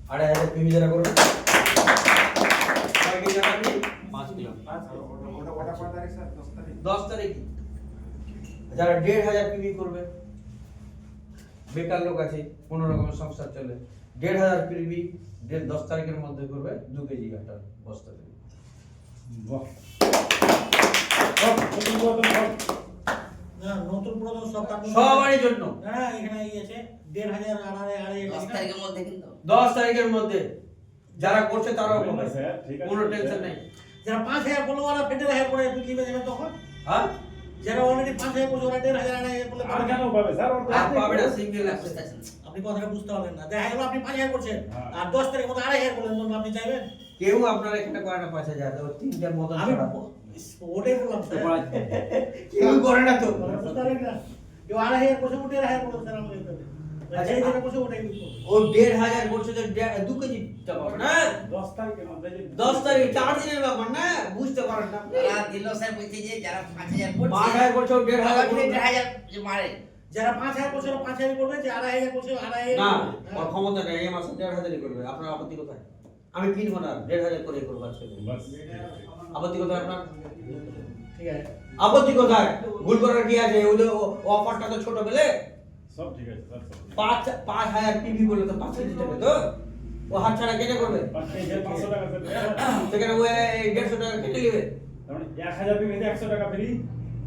2500 পিবি যারা করবে কয় কেজি আটা দিই? 5 কিলো। ওটা কত তারিখ স্যার? 10 তারিখ। 10 তারিখ। যারা 1500 পিবি করবে, বেকার লোক আছে, কোনো রকমের সংসার চলে, 1500 পিবি 10 তারিখের মধ্যে করবে 2 কেজি আটা বস্তা দেবে। বাহ। না নতুন পুরাতন সব কাজ সবারই জন্য হ্যাঁ এখানে এই আছে 1500 আড়াই 10 তারিখের মধ্যে কিন্তু 10 তারিখের মধ্যে যারা করছে তারাও হবে না করবে, স্যার, ঠিক আছে। কোনো টেনশন নেই। যারা 5000 বললো ওরা 15,000 করে বিক্রি করে দেবে তখন হ্যাঁ যারা অলরেডি 5000 করছে ওরা 1500 আড়াই বলে আর কেন পাবে স্যার? ওর আর পাবে না সিঙ্গেল বুঝতে পারছেন? আপনি কথাটা বুঝতে পারলেন না দেখা গেল আপনি 5000 করছেন হ্যাঁ। আর 10 তারিখ মতো 2500 করলেন তখন আপনি চাইবেন কেউ আপনার এখানে করে না 5000, ও তিনটার মতন আমি ছাড়া। ওটাই বললাম স্যার কেউ করে না তো। বুঝতে পারলেন না কেউ 2500 করছে ও 1500 করছে স্যার আমাদের এখানে আচ্ছা, যেই যেটা করছে ওটাই বিক্রি করবে। ও 1500 করছে তো 2 কেজি চাপাবে না। 10 তারিখের মধ্যে যে 10 তারিখ 4 দিনের ব্যাপার না, বুঝতে পারেন না আপনি। তারা দিল স্যার বলছে যে যারা 5000 করছে 5000 করছে ও 1500 করবে। 1500 যে মারে যারা 5000 করছে ওরা 5000 করবে যে 2500 করছে 2500 না, করবে। ওর ক্ষমতা নেই, এই মাসে 1500 করবে। আপনার আপত্তি কোথায়? আমি কিনবো না, 1500 করে করবো আজকে। বাস। আপত্তি কোথায় আপনার? ঠিক আছে আপত্তি কোথায়? ভুল করার কি আছে? ওই যে অফারটা তো ছোট বেলে সব ঠিক আছে স্যার, সব ঠিক আছে। 5000 পিভি বলে তো 5 কেজি টাকা তো ও হাত ছাড়া কেটে করবে, 5,500 টাকা স্যার। সেখানে ও 150 টাকা কেটে নেবে। তার মানে 1000 পিবিতে 100 টাকা ফ্রি,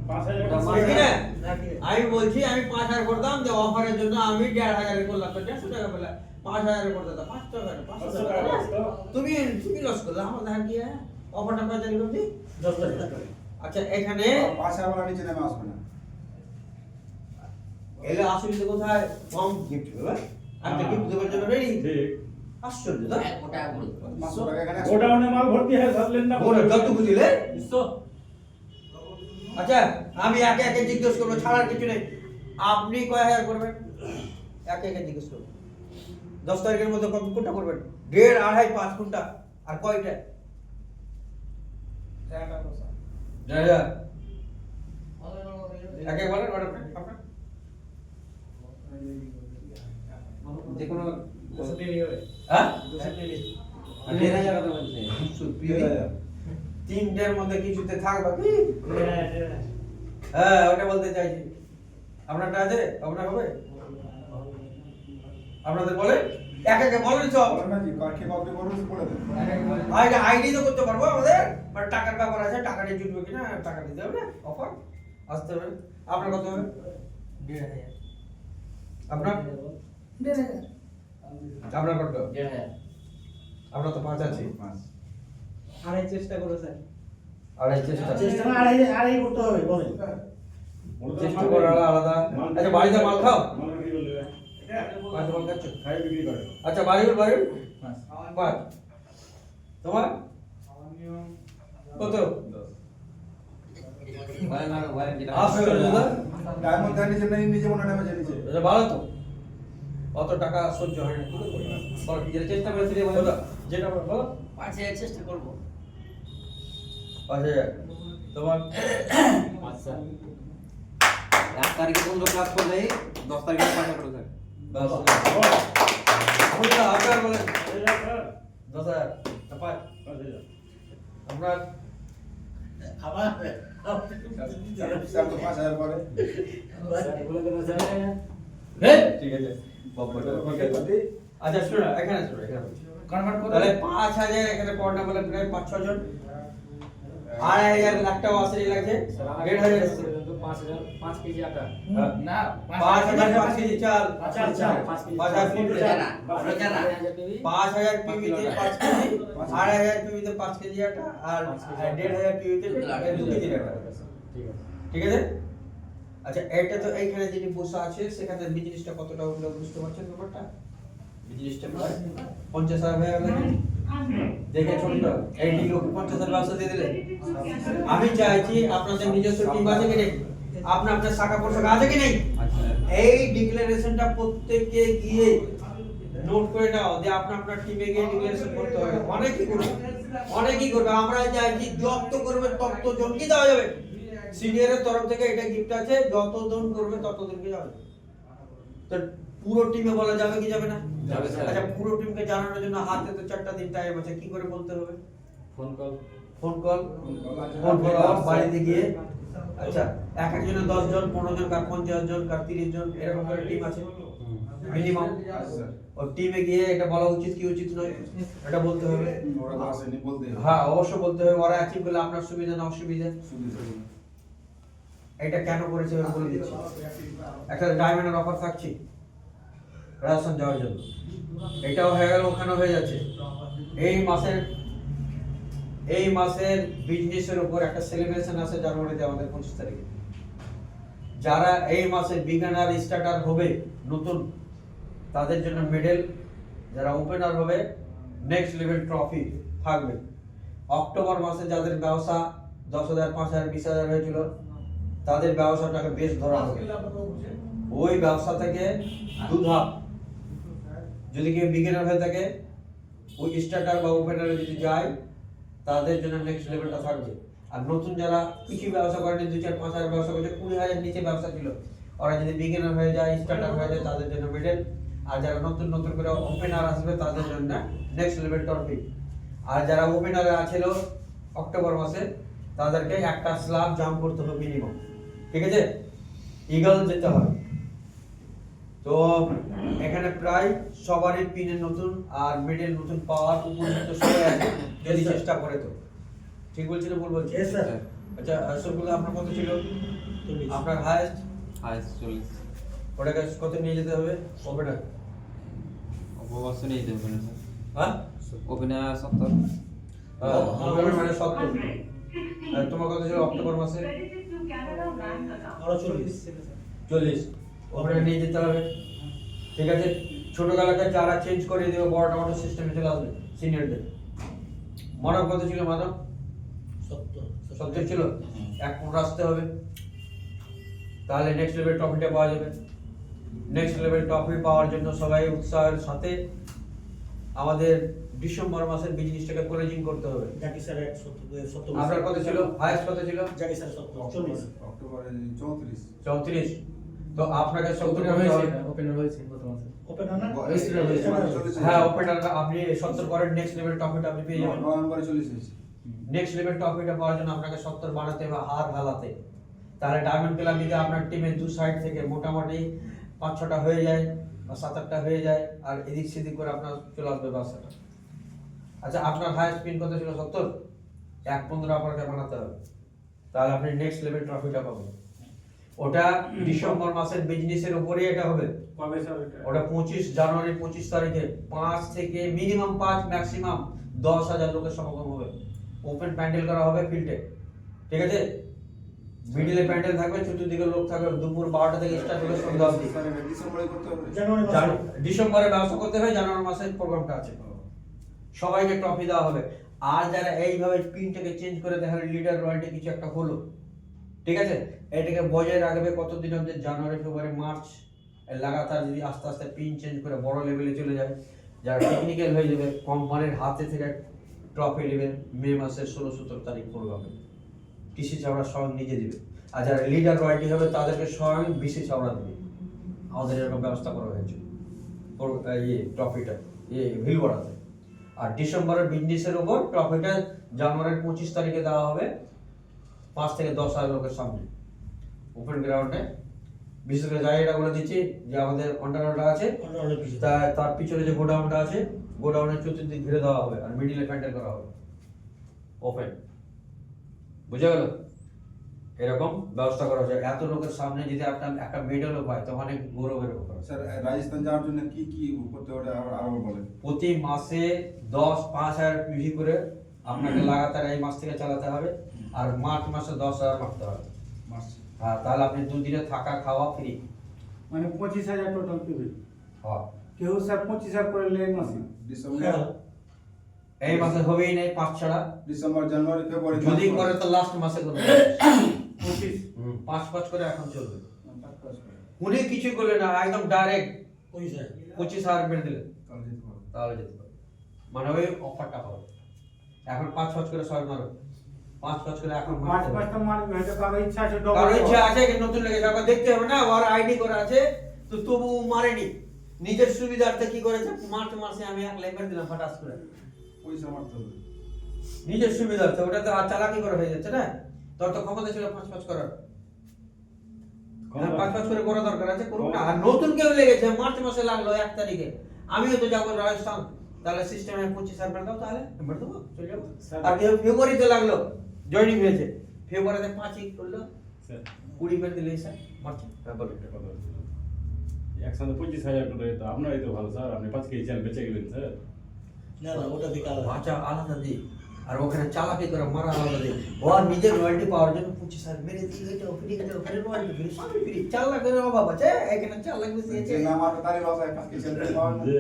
5000 টাকা ঠিক free। না? না, ঠিক আছে। আমি বলছি আমি 5000 করতাম, যে অফারের জন্য আমি 1500 করলাম, তো 150 টাকা পেলাম। 5000 করে দিতাম 500 টাকা, 500 500 টাকা টাকা loss তো। তুমি লস করলে, আমার দেখা কি অফারটা কয় তারিখ অবধি? 10 তারিখ আচ্ছা, এখানে 5,000 वाला নিচে নেমে আসবে না। এলে আসলে কোথায় কম গিফট হবে? আমি গিফট দেওয়ার জন্য রেডি। ঠিক। আশ্চর্য তো। এক গোটা করে 500 টাকা এখানে গোডাউনে মাল ভর্তি হয় স্যার, লেন না। ওরে যত বুঝিলে। বুঝছো? আচ্ছা, আমি একে একে জিজ্ঞেস করবো, ছাড়ার কিছু নেই। আপনি কয় হাজার করবেন? একে একে জিজ্ঞেস করবো। 10 তারিখের মধ্যে কত কোনটা করবেন? 1.5, 2.5, 5 কোনটা? আর কয়টা? 1,000। একে বলেন ম্যাডাম আপনার। যে কোনো হ্যাঁ? 1,500 কথা বলছে। 1,500 তিনটের মধ্যে কিছুতে থাকবে কি? হ্যাঁ, ওটা বলতে চাইছি। আপনারটা আছে? আপনার হবে? আপনাদের বলে এক একে বলেন সব। বলেন না জি, কাকে কপি করবে করে দেন। আইডি তো করতে পারবো আমাদের, বাট টাকার ব্যাপার আছে, টাকাটা জুটবে কিনা, টাকা দিতে হবে না, অফার আসতে হবে। আপনার কত হবে? 1500 আপনার? আপনার কত? 1500 আপনার তো 5 আছে। আড়াই চেষ্টা করো স্যার আড়াই চেষ্টা। চেষ্টা না আড়াই করতে হবে বলেন চেষ্টা করা আলাদা। আচ্ছা, বাড়িতে মাল খাও? মাল বিক্রি করলে বাড়িতে মাল খাচ্ছ? খাই বিক্রি করে। আচ্ছা, বাড়ির 5। তোমার কত? আশ্চর্য তো। ডায়মন্ড দেন নিচে নেই, নিজে মনে নেমে নিচে। এটা ভালো তো, অত টাকা সহ্য হয় না। কি করবো? বলো, যেটা চেষ্টা করেছি রে বলো, যেটা বলো। 5000 চেষ্টা করব 5000। তোমার? 1 তারিখে 15 ক্লাস করলে 10 তারিখে 5 করে স্যার। বাস। আপনার আপনার বলেন। এই যা স্যার, 10,000। তারপর 5,000। আপনার? আবার স্যার তো 5,000 করে। ঠিক আছে। আচ্ছা, শোনো, এখানে শোনো, এখানে বলছি। তাহলে 5,000 এখানে পড়না বলে প্রায় 5-6 জন। 2,500 লাখটাও আসে লাগছে। 1,500 এসছে। 5 কেজি আটা হ্যাঁ। না 5,000 5 কেজি চাল। 5 KG 5,000 Rozana Rozana 5,000 পিবিতে 5 KG, 2,500 পিবিতে 5 KG আটা, আর 1,500 পিবিতে 2 কেজি আটা। ঠিক আছে? আচ্ছা, এটা তো এইখানে যিনি বসে আছে সেখানে বিজনেসটা কতটা হলো বুঝতে পারছেন ব্যাপারটা? বিজনেসটা প্রায় 50,000 হয়ে গেল। দেখে ছোট্ট এই লোক 50,000 ব্যবসা দিয়ে দিলে। আমি চাইছি আপনাদের নিজস্ব টিম আছে কি নেই? আপনার শাখা প্রশাখা আছে কি নেই? এই ডিক্লারেশনটা প্রত্যেককে গিয়ে নোট করে নাও যে আপনার টিমে গিয়ে ডিক্লারেশন করতে হবে। অনেকই করবে আমরা চাইছি যত করবে তত জনকে দেওয়া যাবে। সিনিয়রের তরফ থেকে এটা গিফট আছে, যতজন করবে ততজনকে যাবে। তো পুরো টিমে বলা যাবে কি যাবে না? যাবে স্যার। আচ্ছা, পুরো টিমকে জানানোর জন্য হাতে তো 4টা দিন টাইম আছে, কি করে বলতে হবে? Phone call. ফোন কল বাড়িতে গিয়ে। আচ্ছা, এক একজনের 10 জন, 15 জন, কার 50 জন, কার 30 জন, এরকম করে টিম আছে মিনিমাম। ও টিমে গিয়ে এটা বলা উচিত কি উচিত নয় এটা বলতে হবে। ওরা আসেনি বলতে হবে। হ্যাঁ, অবশ্যই বলতে হবে। ওরা অ্যাচিভ করলে আপনার সুবিধা না অসুবিধা, সুবিধা। এটা কেন করেছে আমি বলে দিচ্ছি। একটা ডায়মন্ডের অফার থাকছে রাজস্থান যাওয়ার জন্য, এটাও হয়ে গেল, ওখানেও হয়ে যাচ্ছে। এই মাসের বিজনেসের উপর একটা সেলিব্রেশন আছে জানুয়ারিতে আমাদের 25 তারিখে। যারা এই মাসে বিগিনার স্টার্টার হবে নতুন, তাদের জন্য মেডেল, যারা ওপেনার হবে নেক্সট লেভেল ট্রফি থাকবে। অক্টোবর মাসে যাদের ব্যবসা 10,000, 5,000, 20,000 হয়েছিল, তাদের ব্যবসাটাকে বেশ ধরা হবে। ওই ব্যবসা থেকে 2 ধাপ, যদি কেউ বিগিনার হয়ে থাকে, ওই স্টার্টার বা ওপেনারে যদি যায়, তাদের জন্য নেক্সট লেভেলটা থাকবে। আর নতুন যারা কিছু ব্যবসা করেনি, 2-4, 5,000 ব্যবসা করছে, 20,000 নিচে ব্যবসা ছিল, ওরা যদি বিগিনার হয়ে যায়, স্টার্টার হয়ে যায়, তাদের জন্য মেডেল। আর যারা নতুন করে ওপেনার আসবে, তাদের জন্য নেক্সট লেভেল ট্রফি। আর যারা ওপেনারে আছিল অক্টোবর মাসে, তাদেরকে একটা স্ল্যাব জাম্প করতে হবে মিনিমাম, ঠিক আছে? ইগল যেতে হবে। তো এখানে প্রায় সবারই পিনের নতুন আর মেডেল নতুন পাওয়ার উপযুক্ত সবাই আছে, যদি চেষ্টা করে। তো ঠিক বলছি না ভুল বলছি? আচ্ছা, সবগুলো আপনার কত ছিল? আপনার হাইয়েস্ট হাইস্ট 40। ওটাকে কত নিয়ে যেতে হবে ওপেনার? অবশ্যই নিয়ে যেতে পারেন স্যার। হ্যাঁ, ওপেনার 70। ওপেনার মানে 70। আর তোমার কত ছিল অক্টোবর মাসে? আরো 40। 40। ওপেনার নিয়ে যেতে হবে, ঠিক আছে? ছোট গালাকে যারা চেঞ্জ করে দেবে, বড়টা অটো সিস্টেমে চলে আসবে সিনিয়রদের। মানব কত ছিল? মানব 70 ছিল। 1 আসতে হবে, তাহলে নেক্সট লেভেল ট্রফিটা পাওয়া যাবে। নেক্সট লেভেল ট্রফি পাওয়ার জন্য সবাই উৎসাহের সাথে আমাদের ডিসেম্বর মাসের বিজনেসটাকে ক্লোজিং করতে হবে। জাকি স্যার 70। আপনার কত ছিল? হাইয়েস্ট কত ছিল? জাকি স্যার 70, 40। অক্টোবরে 34। 34। তো আপনাকে 70 করতে হবে। ওপেনার হয়েছে গত মাসে। ওপেনার না? হ্যাঁ, ওপেনার আপনি 70 করেন, নেক্সট লেভেল ট্রফিটা আপনি পেয়ে যাবেন। নভেম্বরে 40 হয়েছে। নেক্সট লেভেল ট্রফিটা পাওয়ার জন্য আপনাকে 70 বাড়াতে হবে হার হালাতে। তাহলে ডায়মন্ড ক্লাব যদি আপনার টিমে 2 সাইড থেকে মোটামুটি 5-6টা হয়ে যায় বা 7-8টা হয়ে যায়, আর এদিক সেদিক করে আপনার চলে আসবে ব্যবসাটা। আচ্ছা, আপনার হাইয়েস্ট পিন কত ছিল? 70। 1-15 আপনাকে বানাতে হবে, তাহলে আপনি নেক্সট লেভেল ট্রফিটা পাবেন। ওটা ডিসেম্বর মাসের বিজনেসের উপরে এটা হবে। কবে স্যার এটা? ওটা 25 জানুয়ারি 25 তারিখে 5 থেকে মিনিমাম 5 ম্যাক্সিমাম 10,000 লোকের সমাগম হবে। ওপেন প্যান্ডেল করা হবে ফিল্ডে, ঠিক আছে? মিডিলে প্যান্ডেল থাকবে, চতুর্দিকে লোক থাকবে। দুপুর 12টা থেকে স্টার্ট হবে সন্ধ্যা অবধি। স্যার এটা ডিসেম্বরে করতে হবে। জানুয়ারি মাসে। ডিসেম্বরে ব্যবস্থা করতে হবে, জানুয়ারি মাসের প্রোগ্রামটা আছে। সবাইকে ট্রফি দেওয়া হবে। আর যারা এইভাবে পিনটাকে চেঞ্জ করে দেখালে লিডার রয়্যালটি কিছু একটা হলো, ঠিক আছে, এটাকে বজায় রাখবে কতদিন অবধি? জানুয়ারি, ফেব্রুয়ারি, মার্চ লাগাতার। যদি আস্তে আস্তে পিন চেঞ্জ করে বড় লেভেলে চলে যায়, যারা টেকনিক্যাল হয়ে যাবে, কোম্পানির হাতে থেকে ট্রফি নেবে মে মাসের 16-17 তারিখ পড়বে হবে। টিসি চাওড়া স্বয়ং নিজে দিবে। আর যারা লিডার রয়্যালটি হবে, তাদেরকে স্বয়ং বিসি চাওড়া দেবে। আমাদের এরকম ব্যবস্থা করা হয়েছে ট্রফিটা ভিল করাতে। আর ডিসেম্বরের বিজনেসের উপর ট্রফিটা জানুয়ারির 25 তারিখে দেওয়া হবে 5 থেকে 10,000 লোকের সামনে ওপেন গ্রাউন্ডে। বিশেষ করে জায়গাটা বলে দিচ্ছি যে আমাদের অন্ডারগ্রাউন্ডটা আছে, তার পিছনে যে গোডাউনটা আছে, গোডাউনের চতুর্দিক ঘিরে দেওয়া হবে, আর মিডিলে প্যান্ডেল করা হবে ওপেন। বুঝে গেল? এরকম ব্যবস্থা করা হয়েছে। এত লোকের সামনে যদি একটা মেডেলও পায়, তো অনেক গৌরবের ব্যাপার। স্যার রাজস্থান যাওয়ার জন্য কি কি করতে হবে আরো বলেন। প্রতি মাসে 5,000 পিভি করে আপনাকে লাগাতার এই মাস থেকে চালাতে হবে। আর মার্চ মাসে 10,000 মারতে হবে। হ্যাঁ, তাহলে আপনি 2 দিনে থাকা খাওয়া ফ্রি। মানে 25,000 টোটাল পেবে। হ্যাঁ, কেউ স্যার 25,000 করে লেন মাসে। ডিসেম্বর, এই মাসে হবেই নাই 5 ছাড়া। ডিসেম্বর, জানুয়ারি, ফেব্রুয়ারি যদি করে তো লাস্ট মাসে করবে। 25 5 করে এখন চলবে। উনি কিছু করলে না, একদম ডাইরেক্ট 25,000 বের দিলে। তাহলে যেতে পারবো। তাহলে যেতে পারবে, মানে ওই অফারটা হবে। এখন 5-5 করে সবাই মারো, 5-5 করে এখন পাঁচ মারতে হবে। পাঁচটা মারবে, হয়তো কারো ইচ্ছা আছে কারো ডবল ইচ্ছা আছে কি নতুন লেগেছে, আবার দেখতে হবে না, ওর আইডি করা আছে, তো তবু মারেনি। নিজের সুবিধার্থে কি করেছে, মাসে আমি 1 লাখ মেরে দিলাম ফাটাস করে, পয়সা মারতে হবে। নিজের সুবিধার্থে। ওটা তো আর চালাকি করে হয়ে যাচ্ছে না, তোর তো ক্ষমতা ছিল 5-5 করার। 5-5 করে করা দরকার আছে, করুন না। আর নতুন কেউ লেগেছে, মার্চ মাসে লাগলো 1 তারিখে, আমিও তো যাবো রাজস্থান, তাহলে সিস্টেমে 25,000 বের দাও, তাহলে বের দেবো, চলে যাবো। আর কেউ ফেব্রুয়ারিতে লাগলো, জয়েনিং হয়েছে, ফেব্রুয়ারিতে 5 করলো, স্যার 20 বের দিলে স্যার মার্চে। হ্যাঁ বলুন। একটা কথা হচ্ছে, একসাথে 25,000 করে তো আপনারই তো ভালো স্যার, আপনি 5 কেজি চাল বেঁচে গেলেন স্যার। না না ওটা দিকে আলাদা। বাঁচা আলাদা দিক, আর ওখানে চালাকি করে মারা আলাদা দিক। ও আর নিজের রয়্যালটি পাওয়ার জন্য 25,000 মেরে দিয়ে এটাও ফ্রি, এটাও ফ্রি, রয়্যালটি ফ্রি, সবই ফ্রি। 4 লাখের অভাব আছে, এখানে 4 লাখ বেশি আছে। যে না মারবে তারই লস হয়, 5 কেজি চাল পেতে পারবে না। যে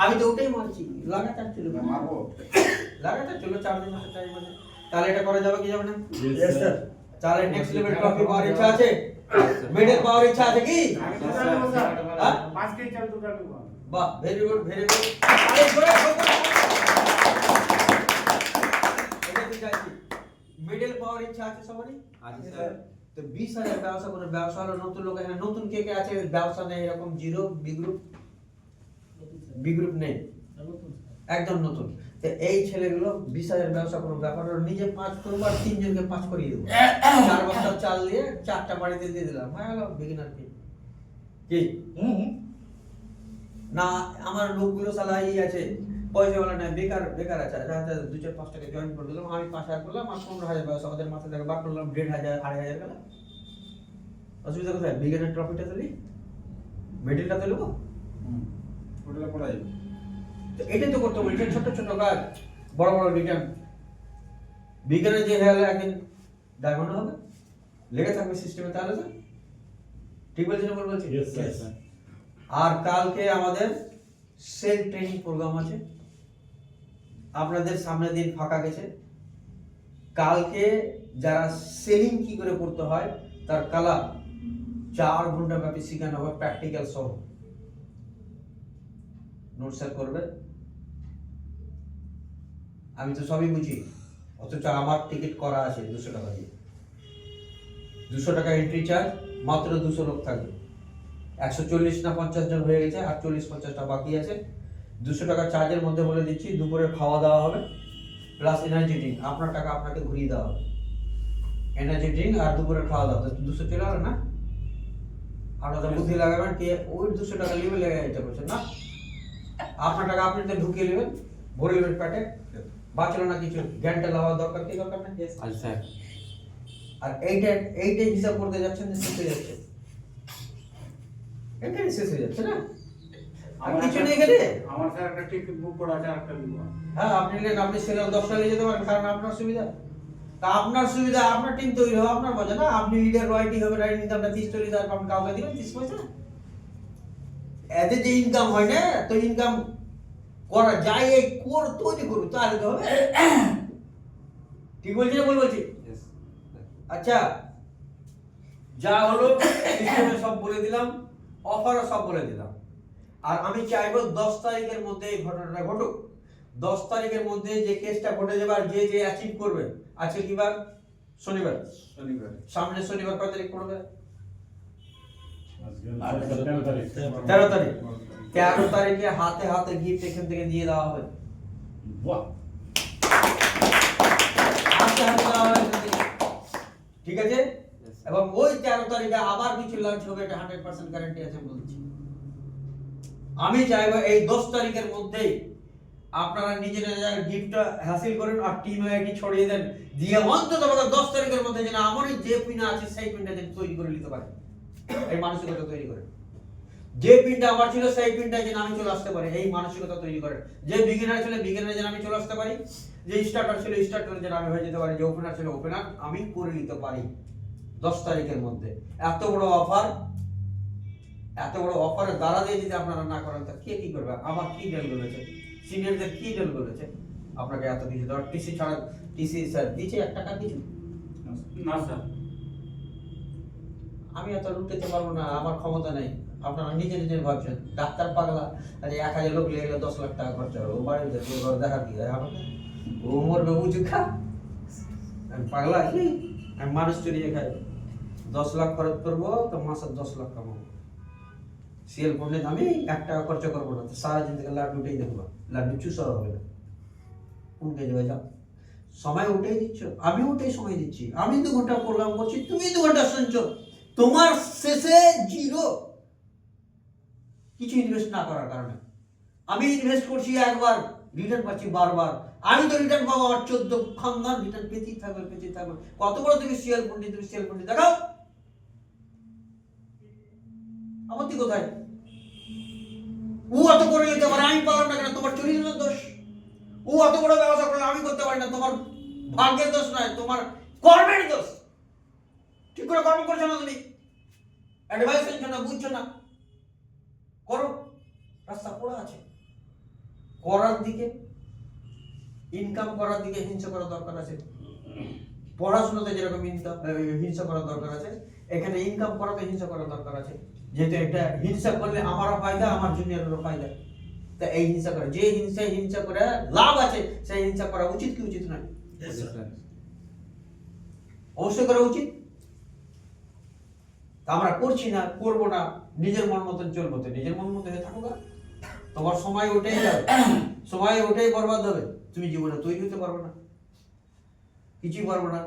আমি তো ওটাই মারছি, লাগাতার চলে না মারবো। লাগাতার চলো 4 দিন মাসে 4 মাসে, তাহলে এটা করা যাবে কি যাবে না? Yes, sir. তাহলে নেক্সট লেভেল ট্রফি পাওয়ার ইচ্ছা আছে, মেডেল পাওয়ার ইচ্ছা আছে কি? হ্যাঁ? 5 কেজি চাল দুটো দেবো। বাহ, very good, very good. Medal পাওয়ার ইচ্ছা আছে সবারই? আছে স্যার। তো 20,000 ব্যবসা করে, ব্যবসা হলো নতুন লোক, এখানে নতুন কে কে আছে ব্যবসা নেই এরকম? জিরো, বি গ্রুপ নেই, একদম নতুন। তো এই ছেলেগুলো 20,000 ব্যবসা করো, ব্যাপার হলো নিজে 5 করবো আর 3 জনকে 5 করিয়ে দেবো। 4 বস্তা চাল দিয়ে 4টা বাড়িতে দিয়ে দিলাম, হয়ে গেল বিগিনার কি? কি না, আমার লোকগুলো সালা এই আছে, পয়সাওয়ালা নাই, বেকার বেকার আছে, যাতে 2-4-5 টাকা জয়েন করে দিলাম, আমি 5,000 করলাম, আর 15,000 ব্যবসা ওদের মাথায় থেকে বার করলাম, 1,500 2,500 গেল। অসুবিধা কোথায়? বিগিনার ট্রফিটা তো নিই, মেডেলটা তো নেবো। ওটা করা যাবে। তো এটাই তো করতে বলছি, ছোট ছোট কাজ, বড় বড় রিটার্ন। বিজ্ঞানে যে হয়ে গেলে একদিন ডায়মন্ড হবে, লেগে থাকবে সিস্টেমে, তাহলে তো ঠিক বলছি না? বলছি Yes, sir. আর কালকে আমাদের সেল ট্রেনিং প্রোগ্রাম আছে, আপনাদের সামনের দিন ফাঁকা গেছে। কালকে যারা সেলিং কি করে করতে হয় তার কালা 4 ঘন্টা ব্যাপী শেখানো হবে, প্র্যাকটিক্যাল সহ। নোট শেয়ার করবে, আমি তো সবই বুঝি, অথচ আমার টিকিট করা আছে 200 টাকা দিয়ে, 200 টাকা এন্ট্রি চার্জ, মাত্র 200 লোক থাকবে। 140 না 50 জন হয়ে গেছে, আর 40-50টা বাকি আছে। 200 টাকা চার্জের মধ্যে বলে দিচ্ছি, দুপুরে খাওয়া দাওয়া হবে প্লাস এনার্জি ড্রিঙ্ক, আপনার টাকা আপনাকে ঘুরিয়ে দেওয়া হবে। এনার্জি ড্রিঙ্ক আর দুপুরের খাওয়া দাওয়া, তো 200 চলে গেল না? আপনাদের বুদ্ধি লাগাবেন, কে ওই 200 টাকা লিবে লেগে এটা করছেন না, আপনার টাকা আপনি তো ঢুকিয়ে নেবেন, ভরে নেবেন পেটে, বাঁচলো না কিছু, জ্ঞানটা লাগার দরকার কি দরকার না? আচ্ছা স্যার। আর এইটাই হিসাব করতে যাচ্ছেন যে শেষ হয়ে যাচ্ছে, এটাই শেষ হয়ে যাচ্ছে না, আর কিছু নেই এখানে। আমার স্যার একটা টিকিট বুক করা আছে, আরেকটা দিব। হ্যাঁ, আপনি নেন, আপনি সেলার 10টা নিয়ে যেতে পারেন, কারণ আপনার সুবিধা। তা আপনার সুবিধা, আপনার টিম তৈরি হবে, আপনার মজা না, আপনি লিডার রয়্যালটি হবে, রাইট ইনকামটা 30-40 হাজার পাবেন, কাউকে দিবেন 30 পয়সা। এতে যে ইনকাম হয় না, তো ইনকাম করা যায়, এই কোর তৈরি করুন, তাহলে তো হবে। ঠিক বলছি না? বলছি Yes. আচ্ছা, যা হলো সিস্টেমে সব বলে দিলাম, অফারও সব বলে দিলাম। আর আমি চাইবো 10 তারিখের মধ্যে এই ঘটনাটা ঘটুক। 10 তারিখের মধ্যে যে কেসটা ঘটে যাবে, আর যে যে অ্যাচিভ করবে, আজকে কি বার? শনিবার। শনিবার। সামনে শনিবার কয় তারিখ পড়বে? আজকে 13 তারিখ। 13 তারিখ। 13 তারিখে হাতে হাতে গিফট এখান থেকে দিয়ে দেওয়া হবে। বাহ, হাতে হাতে দেওয়া হবে এখান থেকে। ঠিক আছে? এবং ওই 13 তারিখে আবার কিছু লঞ্চ হবে, এটা 100% গ্যারান্টি আছে বলছি। আমি চাইবো এই 10 তারিখের মধ্যেই আপনারা নিজেরা গিফটটা হাসিল করেন, আর টিম আইডি ছড়িয়ে দেন, দিয়ে অন্তত 10 তারিখের মধ্যে যেন আমারই যে পিন আছে সেই পিনটা যেন তৈরি করে নিতে পারে, এই মানসিকতা তৈরি করেন। যে পিনটা আমার ছিল সেই পিনটা যেন আমি চলে আসতে পারি, এই মানসিকতা তৈরি করেন। যে বিগিনার ছিল বিগিনার যেন আমি চলে আসতে পারি, যে স্টার্টার ছিল স্টার্টার যেন আমি হয়ে যেতে পারি, যে ওপেনার ছিল ওপেনার আমি করে নিতে পারি 10 তারিখের মধ্যে। এত বড় অফার, এত বড় অফারের দ্বারা দিয়ে যদি আপনারা না করেন, তা কে কি করবে? আমার কি ডেল বলেছে, সিনিয়রদের কি ডেল বলেছে আপনাকে এত কিছু দেওয়ার? টিসি ছাড়া, টিসি স্যার দিচ্ছে 1 টাকা কিছু? না স্যার, আমি এত লুটাতে পারবো না, আমার ক্ষমতা নেই। আপনারা নিজে নিজে ভাবছেন ডাক্তার পাগলা, আরে 1000 লোক লেগে গেলে 10 লাখ টাকা খরচা হবে, ও বাড়িতে ঘর দেখা দিয়ে আমাকে, ও মরবে বুঝু খা। আমি পাগলা আছি? আমি মানুষ চড়িয়ে খাই। 10 লাখ খরচ করবো তো মাসে 10 লাখ কামাবো। সিএল পণ্ডিত আমি 1 টাকা খরচা করবো না, তো সারা জিন্দগি লাড্ডুটাই দেখবো, লাড্ডু চুষা হবে না। কোন কে যাবে যাও, সময় ওটাই দিচ্ছ, আমি ওটাই সময় দিচ্ছি। আমি 2 ঘন্টা প্রোগ্রাম করছি, তুমি 2 ঘন্টা শুনছো, তোমার শেষে জিরো, কিছু ইনভেস্ট না করার কারণে। আমি ইনভেস্ট করছি একবার, রিটার্ন পাচ্ছি বারবার। আমি তো রিটার্ন পাবো, আমার 14 খানদান রিটার্ন পেতেই থাকবে, পেতেই থাকবে। কত বড় তুমি সিএল পণ্ডিত, তুমি সিএল পণ্ডিত দেখাও, আপত্তি কোথায়? ও অত করে যেতে পারে, আমি পারলাম না কেন? তোমার চরিত্রের দোষ। ও অত বড় ব্যবসা করলে আমি করতে পারি না, তোমার ভাগ্যের দোষ নয়, তোমার কর্মের দোষ। ঠিক করে কর্ম করছো না তুমি, অ্যাডভাইস নিচ্ছ না, বুঝছো না, করো। রাস্তা পড়া আছে, করার দিকে, ইনকাম করার দিকে হিংসা করার দরকার আছে। পড়াশোনাতে যেরকম হিংসা করার দরকার আছে, এখানে ইনকাম করাতে হিংসা করার দরকার আছে। যেহেতু এটা হিংসা করলে আমারও ফায়দা, আমার জুনিয়রেরও ফায়দা। তা এই হিংসা করে, যে হিংসা করে লাভ আছে, সেই হিংসা করা উচিত কি উচিত নয়? অবশ্যই করা উচিত। তা আমরা করছি না, করবো না, নিজের মন মতন চলবো, তো নিজের মন মতো হয়ে থাকো। তোমার সময় ওটাই যাবে, সময় ওটাই বরবাদ হবে, তুমি জীবনে তৈরি হতে পারবে না, কিছুই পারবো না,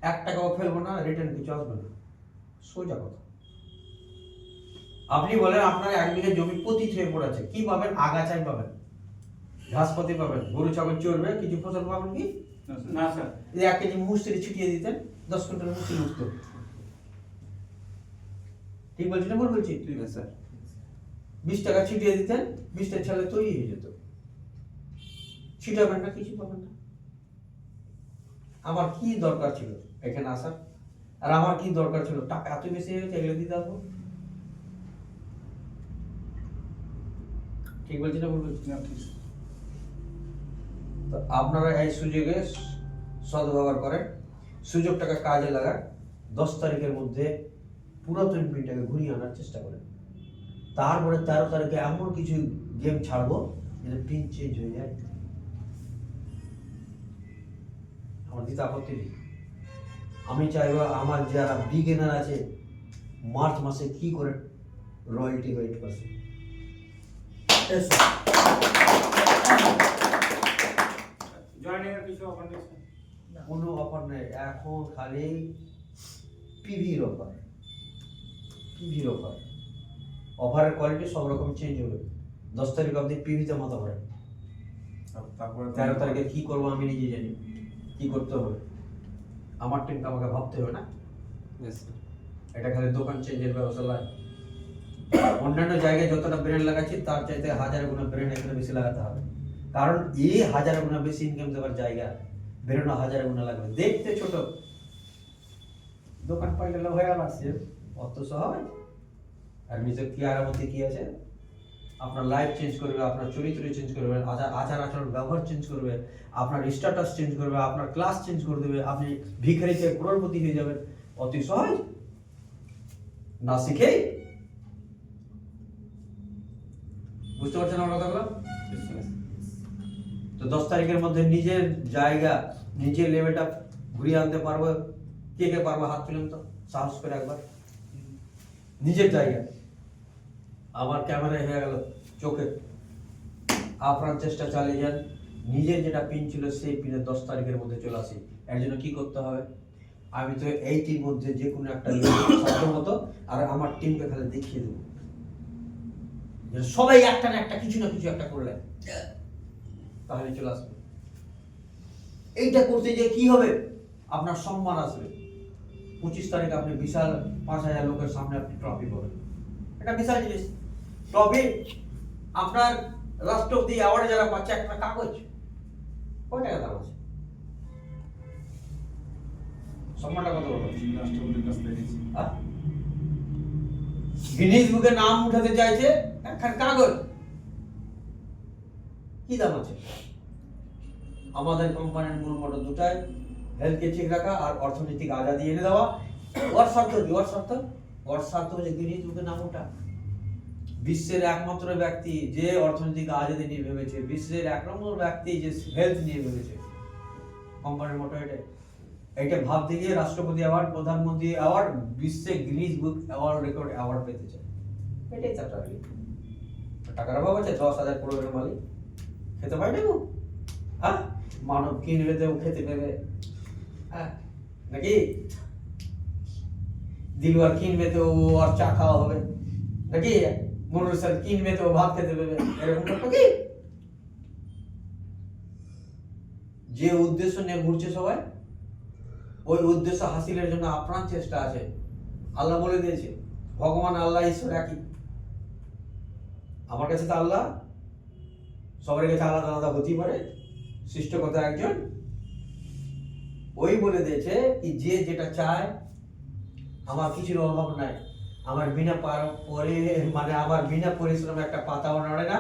1 টাকাও ফেলবো না, রিটার্ন কিছু আসবে না। সোজা কথা। আপনি বলেন আপনার 1 বিঘা জমি পতিত হয়ে পড়ে আছে, কি পাবেন? আগাছাই পাবেন, ঘাসপাতি পাবেন, গরু ছাগল চড়বে, কিছু ফসল পাবেন কি? না স্যার। এই 1 কেজি মুসুরি ছিটিয়ে দিতেন, 10 কুইন্টাল মুসুরি উঠতো। ঠিক বলছি না ভুল বলছি? ঠিক আছে স্যার। 20 টাকা ছিটিয়ে দিতেন, 20টা ছেলে তৈরি হয়ে যেত। ছিটাবেন না, কিছু পাবেন না। আমার কি দরকার ছিল এখানে আসার? আর আমার কি দরকার ছিল? টাকা এত বেশি হয়েছে, এগুলো দিতে হবে। ঠিক বলছি না ভুল বলছি? তো আপনারা এই সুযোগে সদ্ব্যবহার করেন, সুযোগটাকে কাজে লাগান। 10 তারিখের মধ্যে পুরাতন পিনটাকে ঘুরিয়ে আনার চেষ্টা করেন। তারপরে 13 তারিখে এমন কিছু গেম ছাড়বো যেটা পিন চেঞ্জ হয়ে যায়। আমার দিতে আপত্তি নেই। আমি চাইবো আমার যারা বিগিনার আছে, মার্চ মাসে কি করে রয়্যালটি 8%। জয়েনিং এর কিছু অফার নেই স্যার? কোনো অফার নেই, এখন খালি পিভির অফার, পিভির অফার। অফারের কোয়ালিটি সব রকম চেঞ্জ হবে। 10 তারিখ অবধি পিভিতে মাথা পড়ে। তারপরে 13 তারিখে কি করবো আমি নিজে জানি, কি করতে হবে। আমার টিমকে আমাকে ভাবতে হবে না, Yes, sir. এটা খালি দোকান চেঞ্জের ব্যবস্থা লাগে। অন্যান্য জায়গায় যতটা ব্রেন লাগাচ্ছি তার চাইতে 1000 গুণ ব্রেন এখানে বেশি লাগাতে হবে, কারণ এই 1000 গুণ বেশি ইনকাম দেওয়ার জায়গা, বেরোনো 1000 গুণ লাগবে। দেখতে ছোট দোকান পাইলে লোক হয়ে আসছে, অত সহজ। আর নিজের কি আর মধ্যে কি আছে, আপনার লাইফ চেঞ্জ করবে, আপনার চরিত্র চেঞ্জ করবে, আচার আচরণ ব্যবহার চেঞ্জ করবে, আপনার স্ট্যাটাস চেঞ্জ করবে, আপনার ক্লাস চেঞ্জ করে দেবে, আপনি ভিখারি থেকে করোড়পতি হয়ে যাবেন। অতি সহজ, না শিখেই। বুঝতে পারছেন আমার কথাগুলো? তো 10 তারিখের মধ্যে নিজের জায়গা, নিজের লেভেলটা ঘুরিয়ে আনতে পারবো। কে কে পারবো হাত তুলেন তো, সাহস করে একবার। নিজের জায়গা আমার ক্যামেরায় হয়ে গেল চোখে, আপনার চেষ্টা চালিয়ে যান। নিজের যেটা পিন ছিল সেই পিনে 10 তারিখের মধ্যে চলে আসি। এর জন্য কি করতে হবে? আমি তো এইটির মধ্যে যে কোনো একটা মতো, আর আমার টিমকে খালি দেখিয়ে দেবো সবাই একটা না একটা কিছু না কিছু একটা করলে, তাহলে চলে আসবে। এইটা করতে যে কি হবে, আপনার সম্মান আসবে। 25 তারিখ আপনি বিশাল 5000 লোকের সামনে আপনি ট্রফি পাবেন, এটা বিশাল জিনিস। ট্রফি আপনার রাষ্ট্রপতি অ্যাওয়ার্ড যারা পাচ্ছে, একটা কাগজ কয় টাকা দাম আছে? সম্মানটা কত বড়? রাষ্ট্রপতির কাছ থেকে নিয়েছি। গিনিস বুকে নাম উঠাতে চাইছে, একটা কাগজ কি দাম আছে? আমাদের কোম্পানির মূল মতো দুটাই, হেলথকে ঠিক রাখা আর অর্থনৈতিক আজাদি এনে দেওয়া। ওর শর্ত কি? ওর শর্ত ওর সাথে হচ্ছে গিনিজ বুকে নাম ওঠা। বিশ্বের একমাত্র ব্যক্তি যে অর্থনৈতিক আজাদি নিয়ে ভেবেছে, বিশ্বের এক নম্বর ব্যক্তি যে হেলথ নিয়ে ভেবেছে, কোম্পানির মোটো এটা ভাবতে গিয়ে রাষ্ট্রপতি অ্যাওয়ার্ড, প্রধানমন্ত্রী অ্যাওয়ার্ড, বিশ্বে গিনিজ বুক অ্যাওয়ার্ড রেকর্ড অ্যাওয়ার্ড পেতে চায়। এটাই তার টার্গেট। টাকার অভাব আছে, 10,000 করোড়ের মালিক, খেতে পায় না ও? হ্যাঁ, মানব কিনবে তো খেতে পেবে, হ্যাঁ নাকি? দিলওয়ার কিনবে তো আর চা খাওয়া হবে নাকি? মনুর স্যার কিনবে তো ভাত খেতে পেবে, এরকম ব্যাপার কি? যে উদ্দেশ্য নিয়ে ঘুরছে সবাই, ওই উদ্দেশ্য হাসিলের জন্য আপ্রাণ চেষ্টা আছে। আল্লাহ বলে দিয়েছে, ভগবান আল্লাহ ঈশ্বর একই। আমার কাছে তো আল্লাহ, সবার কাছে আলাদা আলাদা হতেই পারে, সৃষ্টিকর্তা একজন। ওই বলে দিয়েছে কি যে যেটা চায়, আমার কিছুর অভাব নাই, আমার বিনা আমার বিনা পরিশ্রমে একটা পাতাও নড়ে না,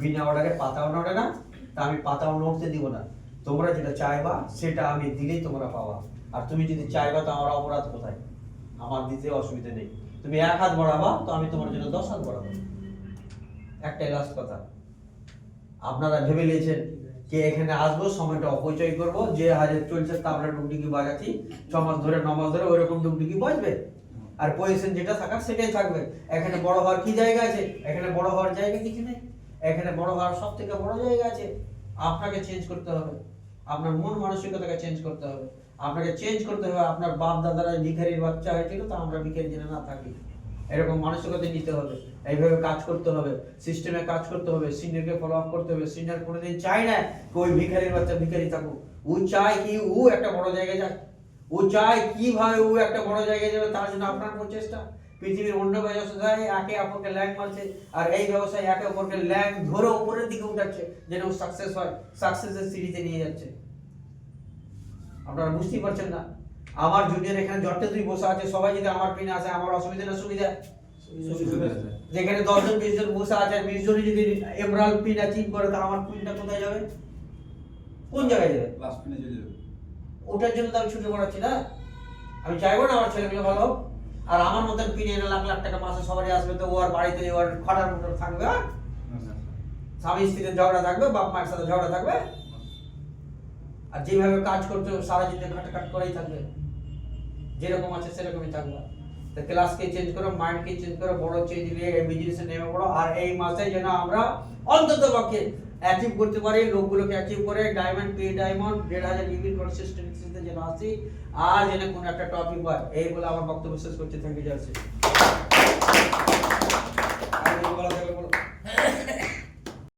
বিনা অর্ডারে পাতাও নড়ে না, তা আমি পাতাও নড়তে দিব না। তোমরা যেটা চাইবা সেটা আমি দিলেই তোমরা পাবা। আর তুমি যদি চাইবা তো আমার অপরাধ কোথায়? আমার দিতে অসুবিধা নেই। তুমি 1 হাত বাড়াবা তো আমি তোমার জন্য 10 হাত বাড়াবো। একটাই লাস্ট কথা, আপনারা ভেবে নিয়েছেন যে এখানে আসবো, সময়টা অপচয় করবো, যে হাজার চলছে তা আমরা ডুগডুগি বাজাচ্ছি, 6 মাস ধরে 9 মাস ধরে ওইরকম ডুগডুগি বাজবে, আর পজিশন যেটা থাকার সেটাই থাকবে। এখানে বড় হওয়ার কি জায়গা আছে? এখানে বড় হওয়ার জায়গা কিছু নেই। এখানে বড় হওয়ার সব থেকে বড় জায়গা আছে। আপনাকে চেঞ্জ করতে হবে, আপনার মন মানসিকতাকে চেঞ্জ করতে হবে, আপনাকে চেঞ্জ করতে হবে। আপনার বাপ দাদারা ভিখারির বাচ্চা হয়েছিল, তো আমরা ভিখারি যেন না থাকি, এরকম মানসিকতা নিতে হবে। এইভাবে কাজ করতে হবে, সিস্টেমে কাজ করতে হবে, সিনিয়রকে ফলো আপ করতে হবে। সিনিয়র কোনোদিন চায় না কি ওই ভিখারির বাচ্চা ভিখারি থাকুক। ও চায় কি ও একটা বড় জায়গায় যাক, ও চায় কিভাবে ও একটা বড় জায়গায় যাবে, তার জন্য আপনার প্রচেষ্টা। পৃথিবীর অন্য ব্যবসায় একে অপরকে ল্যাং মারছে, আর এই ব্যবসায় একে অপরকে ল্যাং ধরে উপরের দিকে উঠাচ্ছে, যেন ও সাকসেস হয়, সাকসেসের সিঁড়িতে নিয়ে যাচ্ছে। আপনারা বুঝতেই পারছেন না? আমার জুনিয়র এখানে জটে তুই বসে আছে, সবাই যদি আমার পিনে আসে, আমার অসুবিধা না সুবিধা? যেখানে 10 জন 20 জন বসে আছে, 20 জনই যদি এমরাল্ড পিন অ্যাচিভ করে, তাহলে আমার পিনটা কোথায় যাবে? কোন জায়গায় যাবে? লাস্ট পিনে চলে যাবে। ওটার জন্য তো আমি ছুটে পড়াচ্ছি না। আমি চাইবো না আমার ছেলেগুলো ভালো হোক, আর আমার মতন পিনে এনে লাখ লাখ টাকা মাসে সবারই আসবে, তো ও আর বাড়িতে ওর খটার মতো থাকবে, আর স্বামী স্ত্রীর ঝগড়া থাকবে, বাপ মায়ের সাথে ঝগড়া থাকবে, আর যেভাবে কাজ করতে সারা জীবনে খাটাখাট করেই থাকবে, যেরকম আছে সেরকমই থাকবে। তো ক্লাসকে চেঞ্জ করো, মাইন্ডকে চেঞ্জ করো, বড় চেঞ্জ নিয়ে এই বিজনেসে নেমে পড়ো। আর এই মাসে যেন আমরা অন্তত পক্ষে অ্যাচিভ করতে পারি, লোকগুলোকে অ্যাচিভ করে ডায়মন্ড, পে ডায়মন্ড 1,500 ডিগ্রি কনসিস্টেন্সিতে যেন আসি, আর যেন কোনো একটা টপিক হয়। এই বলে আমার বক্তব্য শেষ করছি। Thank you.